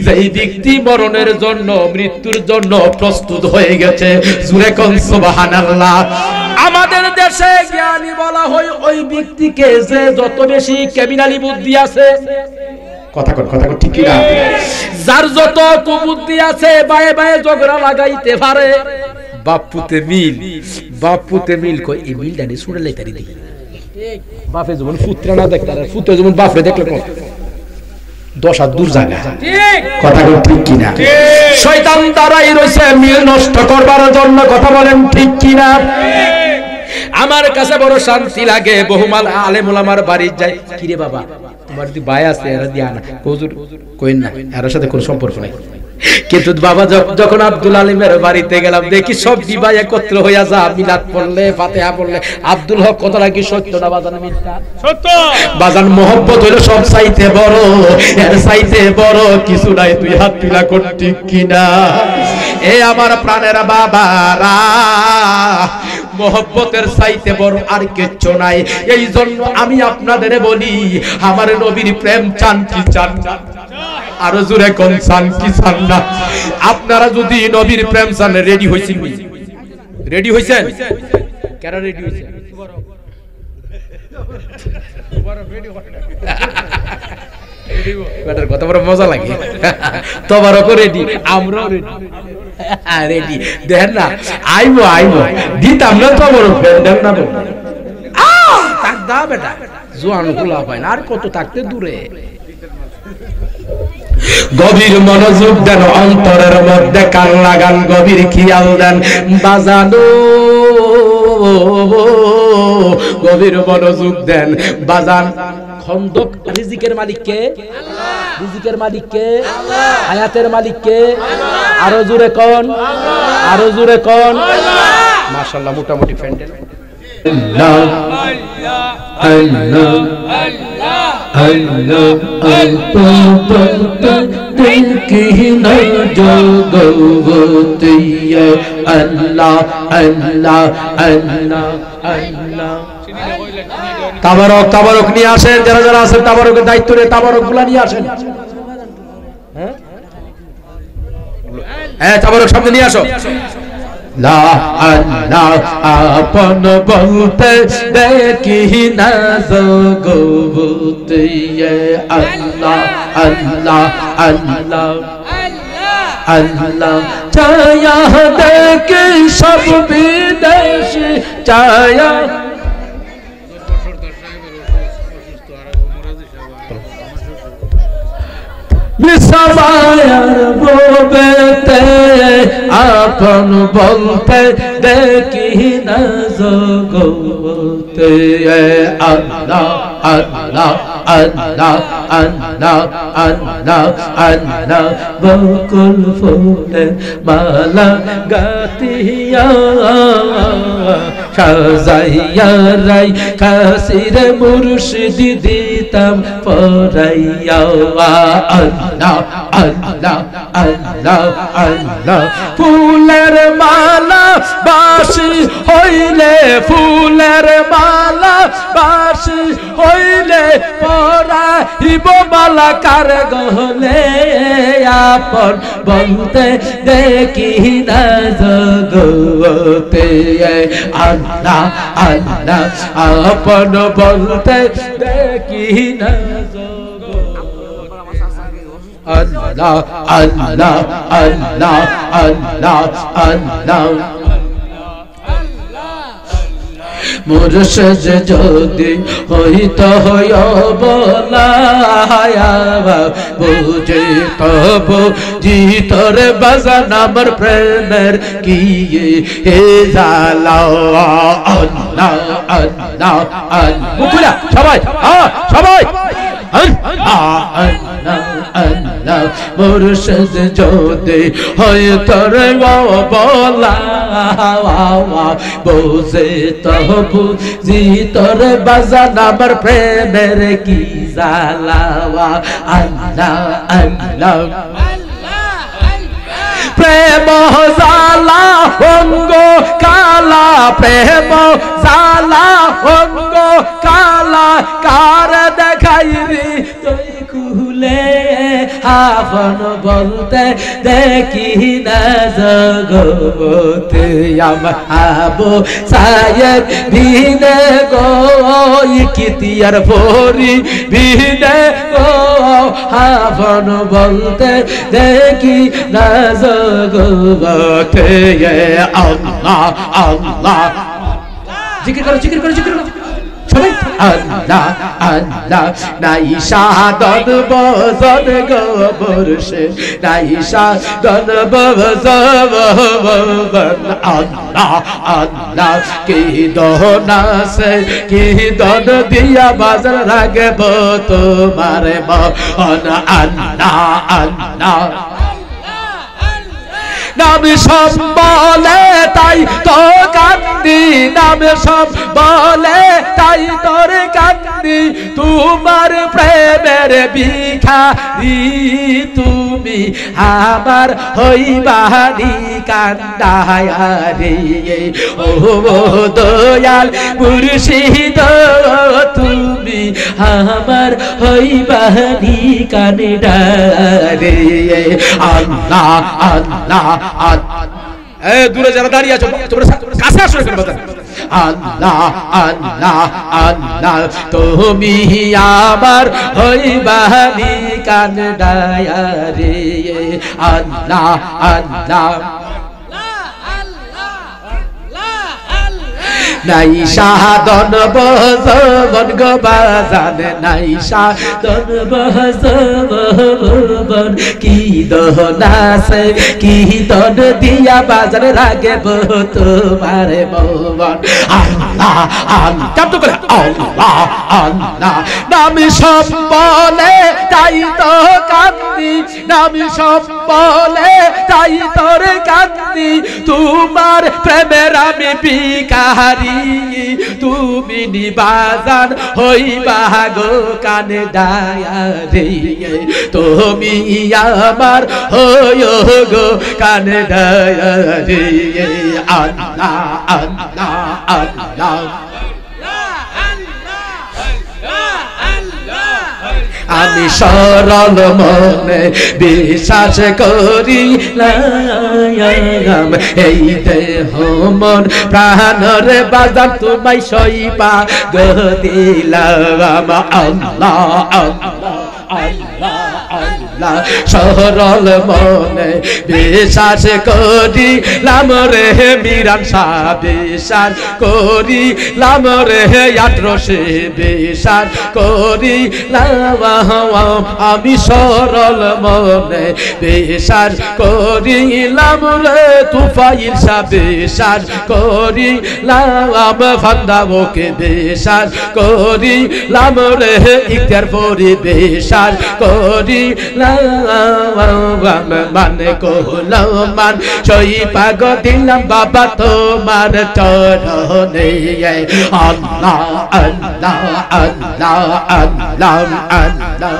যেই ব্যক্তি মরণের জন্য মৃত্যুর জন্য প্রস্তুত হয়ে গেছে। জোরে কোন সুবহানাল্লাহ। আমাদের দেশে জ্ঞানী বলা হয় ওই ব্যক্তিকে যে যত বেশি ক্রিমিনালি বুদ্ধি আছে। কথা কোন ঠিক কিনা? যার যত কুবুদ্ধি আছে, বায়ে বায়ে ঝগড়া লাগাইতে পারে। বাপুতে মিল কই এই মিলটা নি ছুড়ে লাইতারি দি। বাপে যেমন পুত্র না দেখতে আর পুত্র যেমন বাপরে দেখলে 10 হাত দূর জায়গা। ঠিক কথা কোন ঠিক কিনা? শয়তান দাঁড়াই রইছে মিল নষ্ট করবার জন্য। কথা বলেন ঠিক কিনা? আমার কাছে বড় শান্তি লাগে। বহুমাল আলেম ওলামার বাড়ি যাই, কিরে বাবা তোমার যদি ভাই আছে এরা দিয়া না, হুজুর কইন না, এর সাথে কোনো সম্পর্ক নাই। কিন্তু বাবা যখন আব্দুল আলিমের বাড়িতে গেলাম, দেখি সব ভাই একত্র হইয়া যা মিলাদ পড়লে, ফাতিহা পড়লে। আব্দুল হক কথাটা কি সত্য না বাজান মিথ্যা? সত্য। বাজান মহব্বত হইলো সব চাইতে বড়, এর চাইতে বড় কিছু নাই। তুই হাত তুলা কর ঠিক কিনা? এ আমার প্রাণের বাবারা, মহব্বতের চাইতে বড় আর কিচ্ছু নাই। এই জন্য আমি আপনাদের বলি, আমার নবীর প্রেম চান কি চান না? আরো জোরে কোন চান কি চান না? আপনারা যদি নবীর প্রেম চান, রেডি হইছেন? রেডি হইছেন? কেন রেডি হইছেন? কথা বড় মজা লাগে। তোবারক রেডি, আমরাও রেডি। রেডি দেখেন না, আইবো আইবো দিতাম না তোবারক, দেন না তো তাক দা বেটা, জোয়ান খোলা পায় না, আর কত থাকতে দূরে। গভীর মনোযোগ দেন, অন্তরের মধ্যে কান লাগান, গভীর খেয়াল দেন বাজানো, গভীর মনোযোগ দেন বাজান। খন্দক রিজিকের মালিক কে? রিজিকের মালিক কে? হায়াতের মালিক কে? আরো জোরে কোন, আরো জোরে কোন। মাশাআল্লাহ, মোটামুটি ফ্যান্ডেল। আল্লাহ আল্লাহ আল্লাহ আল্লাহ দেখি না জগতে, আল্লাহ আল্লাহ আল্লাহ আল্লাহ। তাবারক তাবারক নিয়ে আসেন, যারা যারা আছেন তাবারকের দায়িত্ব নিয়ে তাবারক গুলা নিয়ে আসেন। হ্যাঁ তাবারক সামনে নিয়ে আসো। লা আল্লাহ আপন বলতে দেখি না জগতে, আল্লাহ আল্লাহ আল্লাহ আল্লাহ। ছায়া দেখি সব বিদেশি, ছায়া সবাইয়ার বলতে আপন বলতে দেখি না জগতে, আল্লাহ আল্লাহ আল্লাহ আল্লাহ আল্লাহ আল্লাহ। বকুল ফুলের মালা গাতিয়া সাজাইয়া রাই কাসির মুর্শিদ দিতাম পরাইয়া, আল্লাহ আল্লাহ আল্লাহ আল্লাহ। ফুলের মালা বাসি হইলে, ফুলের মালা বাসি হইলে পরাইব মালা কার গহলে, আপন বলতে দেখি না জগতে, আল্লাহ আল্লাহ আপন বলতে দেখি না আল্লাহ আল্লাহ আল্লাহ আল্লাহ আল্লাহ। মুর্শিদ যদি হইত হয় বলায়া, বুঝে তব জিতর বাজান আমার প্রেমের কি হে জালা, আল্লাহ আল্লাহ আল্লাহ। সবাই সবাই আল্লাহ। মুর্শিদ যদি হয় তোর বলা, বসে তবু জি তোর বাজান আমার প্রেমের কি জালাওয়া, আল্লাহ আল্লাহ। প্রেম জালা অঙ্গ কালা, প্রেম জালা অঙ্গ কালা, কার দেখাই রে তুই খুলে, আপন বলতে দেখি না জগতে, আমার আবু সায়েদ ভিনে গো ইকিতিয়ার ভরি ভিনে গো, আপন বলতে দেখি না জগতে, আল্লাহ আল্লাহ। জিকির করো জিকির করো জিকির করো, সবাই আল্লাহ আল্লাহ নাই সাদন বজন গোবর সে নাই সাদন বজন আল্লাহ আল্লাহ কি দোনা সে কি দন দিয়া বাজার রাখব তোমার মন আল্লাহ আল্লাহ নাম সব বলে তাই তো কান্দি নাম সব বলে তাই তোর কান্দি তোমার প্রেমের ভিখারি তুমি আমার হইবানি কান্দায়ারে ও দয়াল মুর্শিদ তুমি আমার হইবানি কান্দারে আল্লাহ আল্লাহ দূরে যারা দাঁড়িয়ে আছো তোমরা কাছে আসো এখানে বাজান আল্লাহ আল্লাহ আল্লাহ তুমি আমার হইবানি কান্দায়ারে আল্লাহ আল্লাহ নাই সাধন বজন গো বাজান নাই সাধন বজন কি দোনাসে কি দন দিয়া বাজার রাখব তোমার মন আল্লাহ আল্লাহ কাম তো করে আল্লাহ আল্লাহ নাম সব বলে তাই তো কান্দি নাম সব বলে তাই তোর কান্দি তোমার প্রেমের আমি ভিখারি তুমি নিবাজান হইবা গো কানে ডায়ারে তুমি আমার হইও গো কানে ডায়ারে আল্লাহ আল্লাহ আল্লাহ আমি সরল মনে বিশ্বাস করিলাম এই দেহ মন প্রাণের বাজান তোমায় সইবা গো দিলাম আল্লাহ আল্লাহ আল্লাহ আল্লাহ সরল মনে বিশ্বাস করিলাম রে মিরান শাহ বিশ্বাস করিলাম রে আটরসে বিশ্বাস করিলাম আমি সরল মনে বিশ্বাস করিলাম রে তুফাইল শাহ বিশ্বাস করিলাম ফান্দাবকে বিশ্বাস করিলাম রে ইখতিয়ার পরি বিশ্বাস করিলাম মানে কহলাম মান সই পাগ দিলাম বাবা তোমার চরণে আল্লাহ আল্লাহ আল্লাহ আল্লাহ আল্লাহ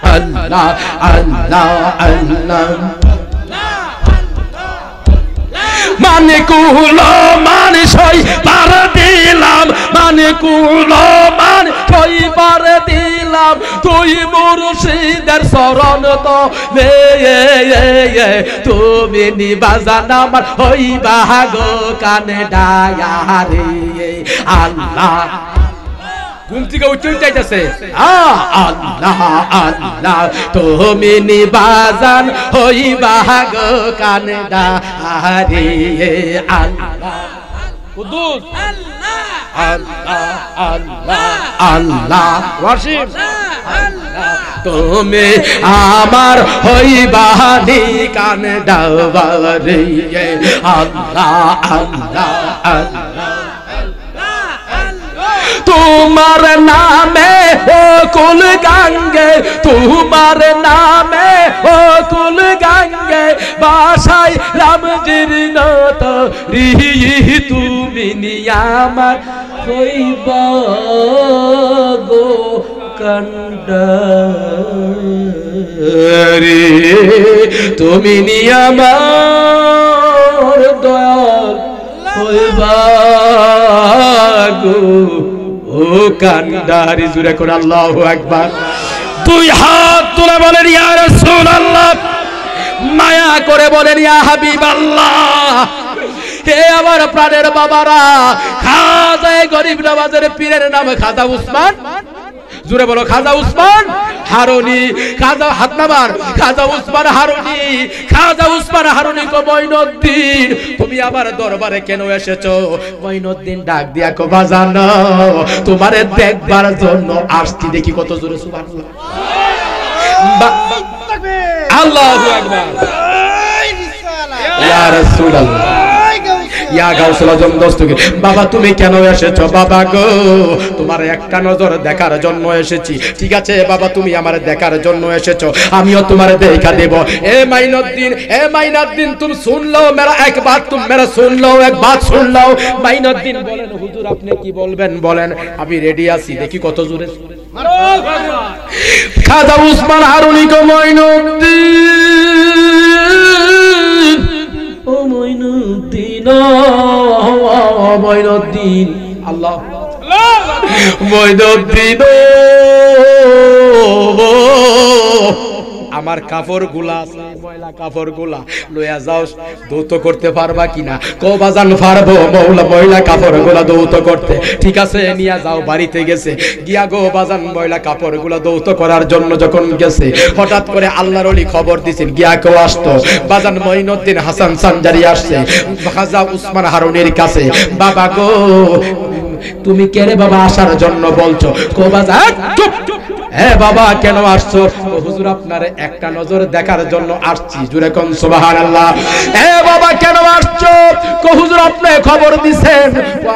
আল্লাহ আল্লাহ আল্লাহ মানে কুলো মানে সই পার দিলাম মানে কুলো মানে সই পার দিলাম তুই মুর্শিদের শরণ তো তুমি নিবাজান আমার হইবা গো কানে ডায়ারে আল্লাহ ঘুম থেকে উঠে যাইতেছে আল্লাহ আল্লাহ তুমি নিবাজান হইবা গো কানে ডায়ারে আল্লাহ কুদ্দুস আল্লাহ আল্লাহ আল্লাহ ওয়াসিম আল্লাহ তুমি আমার হইবানি কানে ডায়ারে আল্লাহ আল্লাহ আল্লাহ তোমার নামে ও কুল গঙ্গে তোমার নামে ও কুল গঙ্গে বাসাই রামজির নত রি তুমি নিয়ামার হইবা গো কান্ডারে তুমি নিয়ামার দয়াল হইবা গো ও কান্ডারি জুড়ে করে আল্লাহু আকবার দুই হাত তুলে বলেন ইয়া রাসূলুল্লাহ মায়া করে বলেন ইয়া হাবিবাল্লাহ হে আমার প্রাণের বাবারা খাজা গরিব নওয়াজের পীরের নাম খাজা উসমান জোরে বলো খাজা উসমান হারুনি। খাজা হাত নামান। খাজা উসমান হারুনি, খাজা উসমান হারুনি কো মঈনুদ্দিন তুমি আবার দরবারে কেন এসেছো? মঈনুদ্দিন ডাক দিয়া কো বাজান তোমারে দেখবার জন্য আসছি। দেখি কত জোরে সুবহানাল্লাহ, আল্লাহু আকবার, ইয়া রাসূলুল্লাহ, ইয়া গাউসুল আজম দস্তগীর। বাবা তুমি কেন এসেছো? বাবা গো তোমার একটা নজর দেখার জন্য এসেছি। ঠিক আছে বাবা তুমি আমার দেখার জন্য এসেছো, আমিও তোমার দেখা দেব। এ মাইনুদ্দিন, এ মাইনুদ্দিন তুম सुन लो मेरा एक बात, तुम मेरा सुन लो, एक बात सुन लो। মাইনুদ্দিন বলেন হুজুর আপনি কি বলবেন বলেন, আমি রেডি আছি। দেখি কত জোরে খাজা উসমান হারুনি কো মঈনুদ্দিন, ও মঈনুদ্দিন, ও মঈনুদ্দিন, আল্লাহ মঈনুদ্দিন আমার কাপড় গুলা ময়লা কাপড় গুলা লইয়া যাও, দৌত করতে পারবা কিনা? কো বাজান পারবো মৌলা ময়লা কাপড় গুলা দৌত করতে। ঠিক আছে নিয়া যাও। বাড়িতে গেছে, গিয়া গো বাজান ময়লা কাপড় গুলা দৌত করার জন্য যখন গেছে, হঠাৎ করে আল্লাহর ওলি খবর দিছেন, গিয়া কেউ আসতো বাজান মঈনুদ্দিন হাসান সানজারি আসছে খাজা উসমান হারুনির কাছে। বাবা গো তুমি কে রে বাবা আসার জন্য বলছো? কো বাজান চুপ, হ্যাঁ বাবা কেন আসছো? হুজুর আপনার একটা নজর দেখার জন্য আসছি। জোরে কোন সুবহানাল্লাহ। হ্যাঁ বাবা কেন আসছো? হুজুর আপনি খবর দিছেন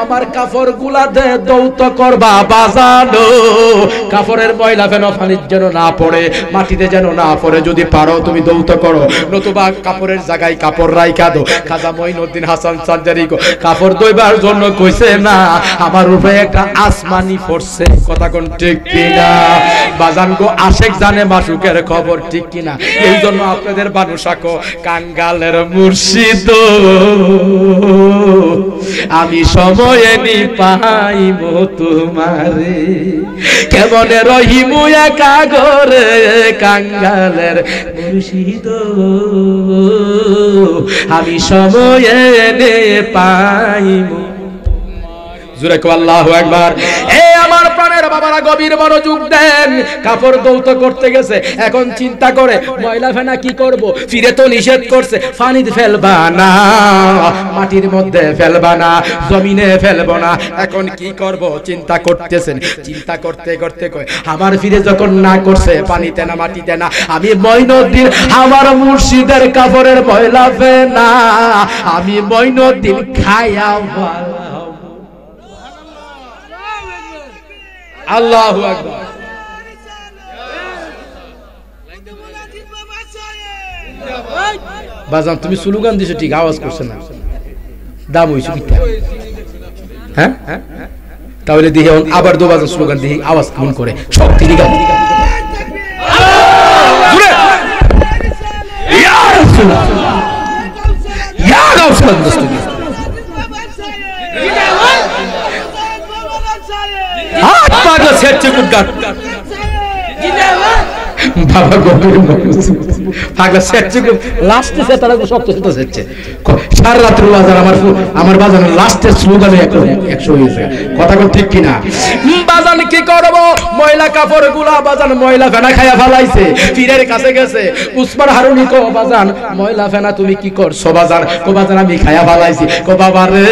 আমার কাপড় গুলা দে দৌত করবা বাজানো, কাপড়ের ময়লা যেন পানির যেন না পড়ে, মাটিতে যেন না পড়ে, যদি পারো তুমি দৌত করো, নতুবা কাপড়ের জায়গায় কাপড় রাইখা দো। খাজা মঈনুদ্দিন হাসান সানজারি কাপড় ধোইবার জন্য কইছে না, আমার উপরে একটা আসমানি পড়ছে। কথা কোন ঠিক কিনা? বাজান গো আশেক জানে মাসুকের খবর, ঠিক কিনা? এই জন্য আপনাদের বানুশাকো কাঙ্গালের মুর্শিদ আমি সময়ে নি পাইব তোমারে, কেমনে রহিমু একা ঘরে কাঙ্গালের মুর্শিদ আমি সময়ে নে পাইব। জোরে কো আল্লাহু আকবার। এ আমার প্রাণের বাবারা গভীর মনোযোগ দেন। কাপড় দৌত করতে গেছে, এখন চিন্তা করে ময়লা ফেনা কি করব? ফিরে তো নিষেধ করছে পানিতে ফেলবা না, মাটির মধ্যে ফেলবা না, জমিনে ফেলবো না। এখন কি করব চিন্তা করতেছেন। চিন্তা করতে করতে কয় আমার ফিরে যখন না করছে পানিতে না মাটিতে না, আমি মঈনুদ্দিন আমার মুর্শিদের কাপড়ের ময়লা ফেনা আমি মঈনুদ্দিন খাইয়া ভালো। আল্লাহু আকবার। বাজান তুমি স্লোগান দিছো ঠিক, আওয়াজ করছ না, দাম হইছে কি? হ্যাঁ তাহলে দেখি আবার দো বাজান স্লোগান দিই, আওয়াজ কেমন করে শক্তি দিগা জুড়ে ইয়া রাসূলুল্লাহ, ইয়া রাসূলুল্লাহ। হাত পাগলা সেচ্ছে কুটগাট বাবা গভীর পাগলা সেচ্ছে লাস্টে সে তারা সব তো সেচ্ছে সারা রাত্রি বাজার আমার বাজার লাস্টের স্লোগানে 100 হয়েছে। কথা কোন ঠিক কিনা? বাজান কি করব? ময়লা কাপড় গুলা বাজান ময়লা ফেনা খাইয়া ফেলাইছে। পীরের কাছে গেছে উসমান হারুনি কো বাজান ময়লা ফেনা তুমি কি করছো? বাজান কো বাজান আমি খাইয়া ফেলাইছি। কো বাবা রে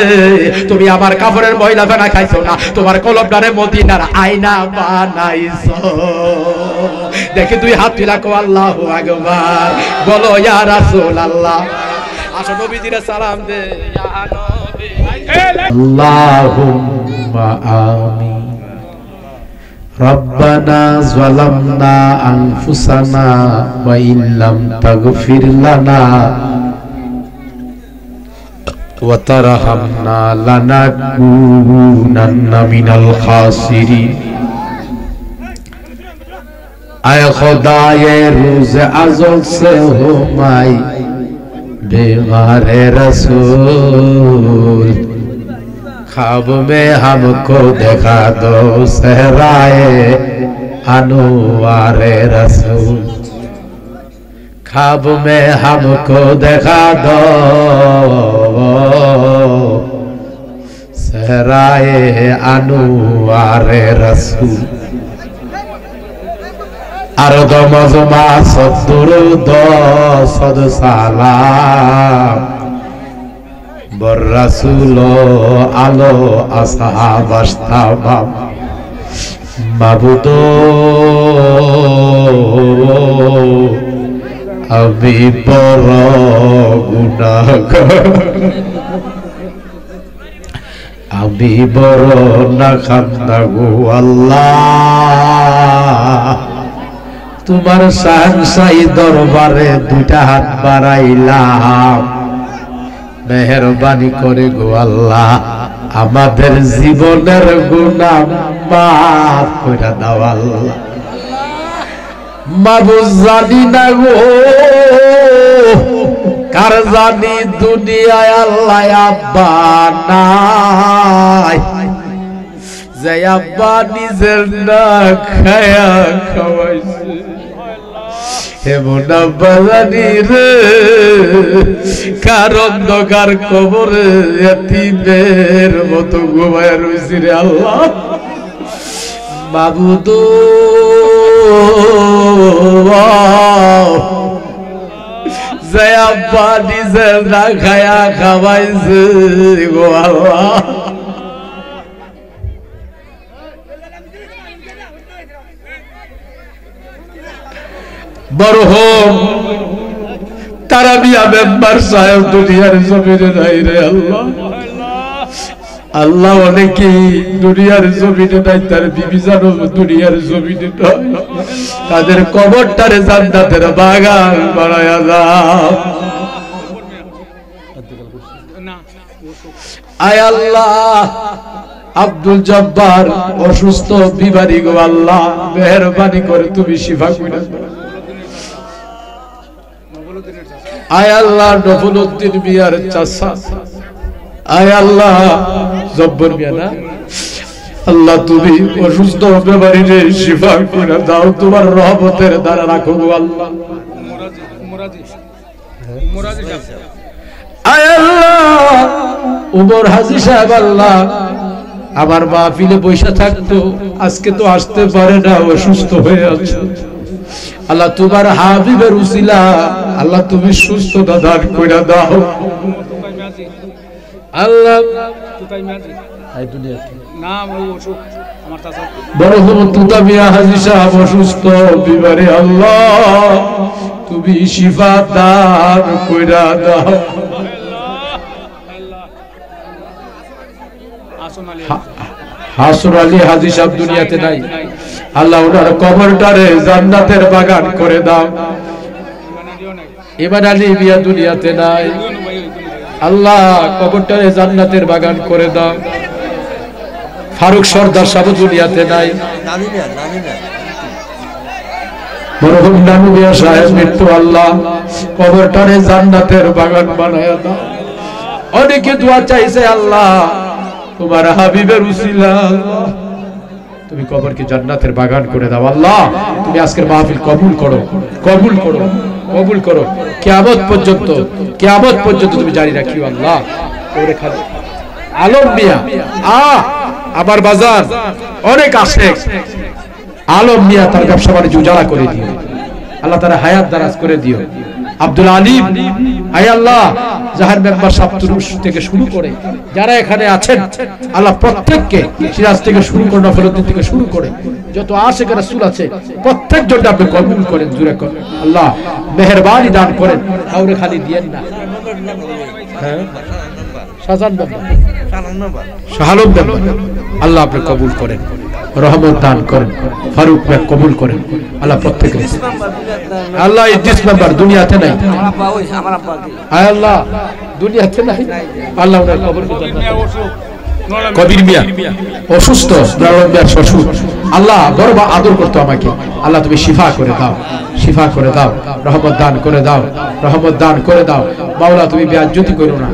তুমি আমার কাপড়ের ময়লা ফেনা খাইছো না, তোমার কলবটারে মদিনার আয়না বানাইছো। দেখি তুই হাত তুলা কো আল্লাহু আকবার, বলো ইয়া রাসূলুল্লাহ। আসো নবীজির সালাম দে ইয়া নবী। আল্লাহুম্মা আমিন। রব্বানা যালামনা আনফুসানা ওয়া ইল্লাম তাগফির লানা ওয়া তারহামনা লানাকুনান্না মিনাল খাসিরিন। आए खुदाए रोज अज़ल से हो माई बीमारे रसूल, ख्वाब में हमको देखा दो सहराए अनुवारे रसूल, ख्वाब में हमको देखा दो सहराए अनुवारे रसूल। আর দমজমা সদ্দুরুদ সদ সালাম বর রাসূল আলো আসহাব আসতাম মাবুদ আমি বড় গুনাহগার আমি বড় নাখান্দা গো আল্লাহ তোমার শাহনশাহী দরবারে দুইটা হাত বাড়াইলাম মেহেরবানি করে গো আল্লাহ আমাদের জীবনের গুনাহ মাফ করে দাও আল্লাহ মাবুদ জানি না গো কার জানি দুনিয়ায় আল্লাহ আব্বা নাই যে আব্বা নিজের না খায়া খাওয়াইছে এমন আব্বা জানি রে কার অন্ধকার কবরে এতিমের মতো ঘুমায় রয়েছি রে আল্লাহ মাবুদ যে আব্বা নিজের না খায়া খাওয়াইছে গো আল্লাহ মরহুম তারাবিয়া মেম্বার সাহেব দুনিয়ার জমিনে নাই রে আল্লাহ আল্লাহ অনেকেই দুনিয়ার জমিনে নাই তার বিবি জানো দুনিয়ার জমিনে নাই তাদের কবরটারে জান্নাতের বাগান বানায়া দাও আয় আল্লাহ আব্দুল জব্বার অসুস্থ বিমারি গো আল্লাহ মেহেরবানি করে তুমি শিফা কইরা আয় আল্লাহ নফলউদ্দিন মিয়ার চাচা আয় আল্লাহ জব্বর মিয়া না আল্লাহ তুমি অসুস্থ বিমারিরে শিফা কইরা দাও তোমার রহমতের দ্বারা রাখো গো আল্লাহ আয় আল্লাহ উমর হাজী সাহেব আল্লাহ আমার মাহফিলে বসে থাকতো আজকে তো আসতে পারে না অসুস্থ হয়ে আছে আল্লাহ তোমার হাবিবের উসিলা আল্লাহ তুমি সুস্থতা দান কইরা দাও আল্লাহ এই দুনিয়াতে নাম অসুখ আমার চাচা বড় তুতা মিয়া হাজী সাহেব অসুস্থ বিমারে আল্লাহ তুমি শিফা দান কইরা দাও হাসুর আলী হাজী সাহেব দুনিয়াতে নাই আল্লাহ ওনার কবরটারে জান্নাতের বাগান করে দাও ইমান আলী মিয়া দুনিয়াতে নাই আল্লাহ কবরটারে জান্নাতের বাগান করে দাও ফারুক সরদার সাহেব দুনিয়াতে নাই মরহুম নানু মিয়া সাহেব মৃত্যু আল্লাহ কবরটারে জান্নাতের বাগান বানায়া দাও অনেকে দোয়া চাইছে আল্লাহ তোমার হাবিবের উসিলা তুমি কবরকে জান্নাতের বাগান করে দাও আল্লাহ তুমি আজকের মাহফিল কবুল করো কবুল করো কবুল করো কিয়ামত পর্যন্ত তুমি জারি রাখিও আল্লাহ ওরে খালি আলম মিয়া আমার বাজার অনেক আশেক আলম মিয়া তার ব্যবসা বাণিজ্য উজাড়া করে দিও আল্লাহ তার হায়াত দারাজ করে দিও আব্দুল আলিম আয় আল্লাহ জাহার মেম্বার সাহেব তুরুশ থেকে শুরু করে যারা এখানে আছেন আল্লাহ প্রত্যেককে সিরাজ থেকে শুরু করে নফলউদ্দিন থেকে শুরু করে যত আশিক রাসূল আছে প্রত্যেক জনকে আপনি কবুল করেন জুরে করেন আল্লাহ মেহেরবানি দান করেন কাউরে খালি দিয়েন না হ্যাঁ শাহজাহান মেম্বার শাহালম মেম্বার আল্লাহ আপনি কবুল করেন রহমত দান করেন ফারুক ভাই কবুল করেন আল্লাহ প্রত্যেককে আল্লাহ ইদ্রিস মেম্বার দুনিয়াতে নাই আয় আল্লাহ দুনিয়াতে নাই আল্লাহ ওনার কবরকে জান্নাত কবির মিয়া অসুস্থ ব্রাহ্মণ মিয়ার শ্বশুর আল্লাহ বড় আদর করতো আমাকে আল্লাহ তুমি শিফা করে দাও শিফা করে দাও রহমত দান করে দাও রহমত দান করে দাও মাওলা তুমি বেয়াজ্জতি করো না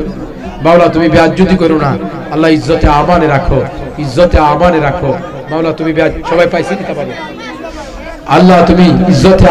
মাওলা তুমি বেয়াজ্জতি করো না আল্লাহ ইজ্জতে আমানে রাখো ইজ্জতে আমানে রাখো মাওলা তুমি সবাই পাইছি কিতাব আল্লাহ তুমি ইজ্জতে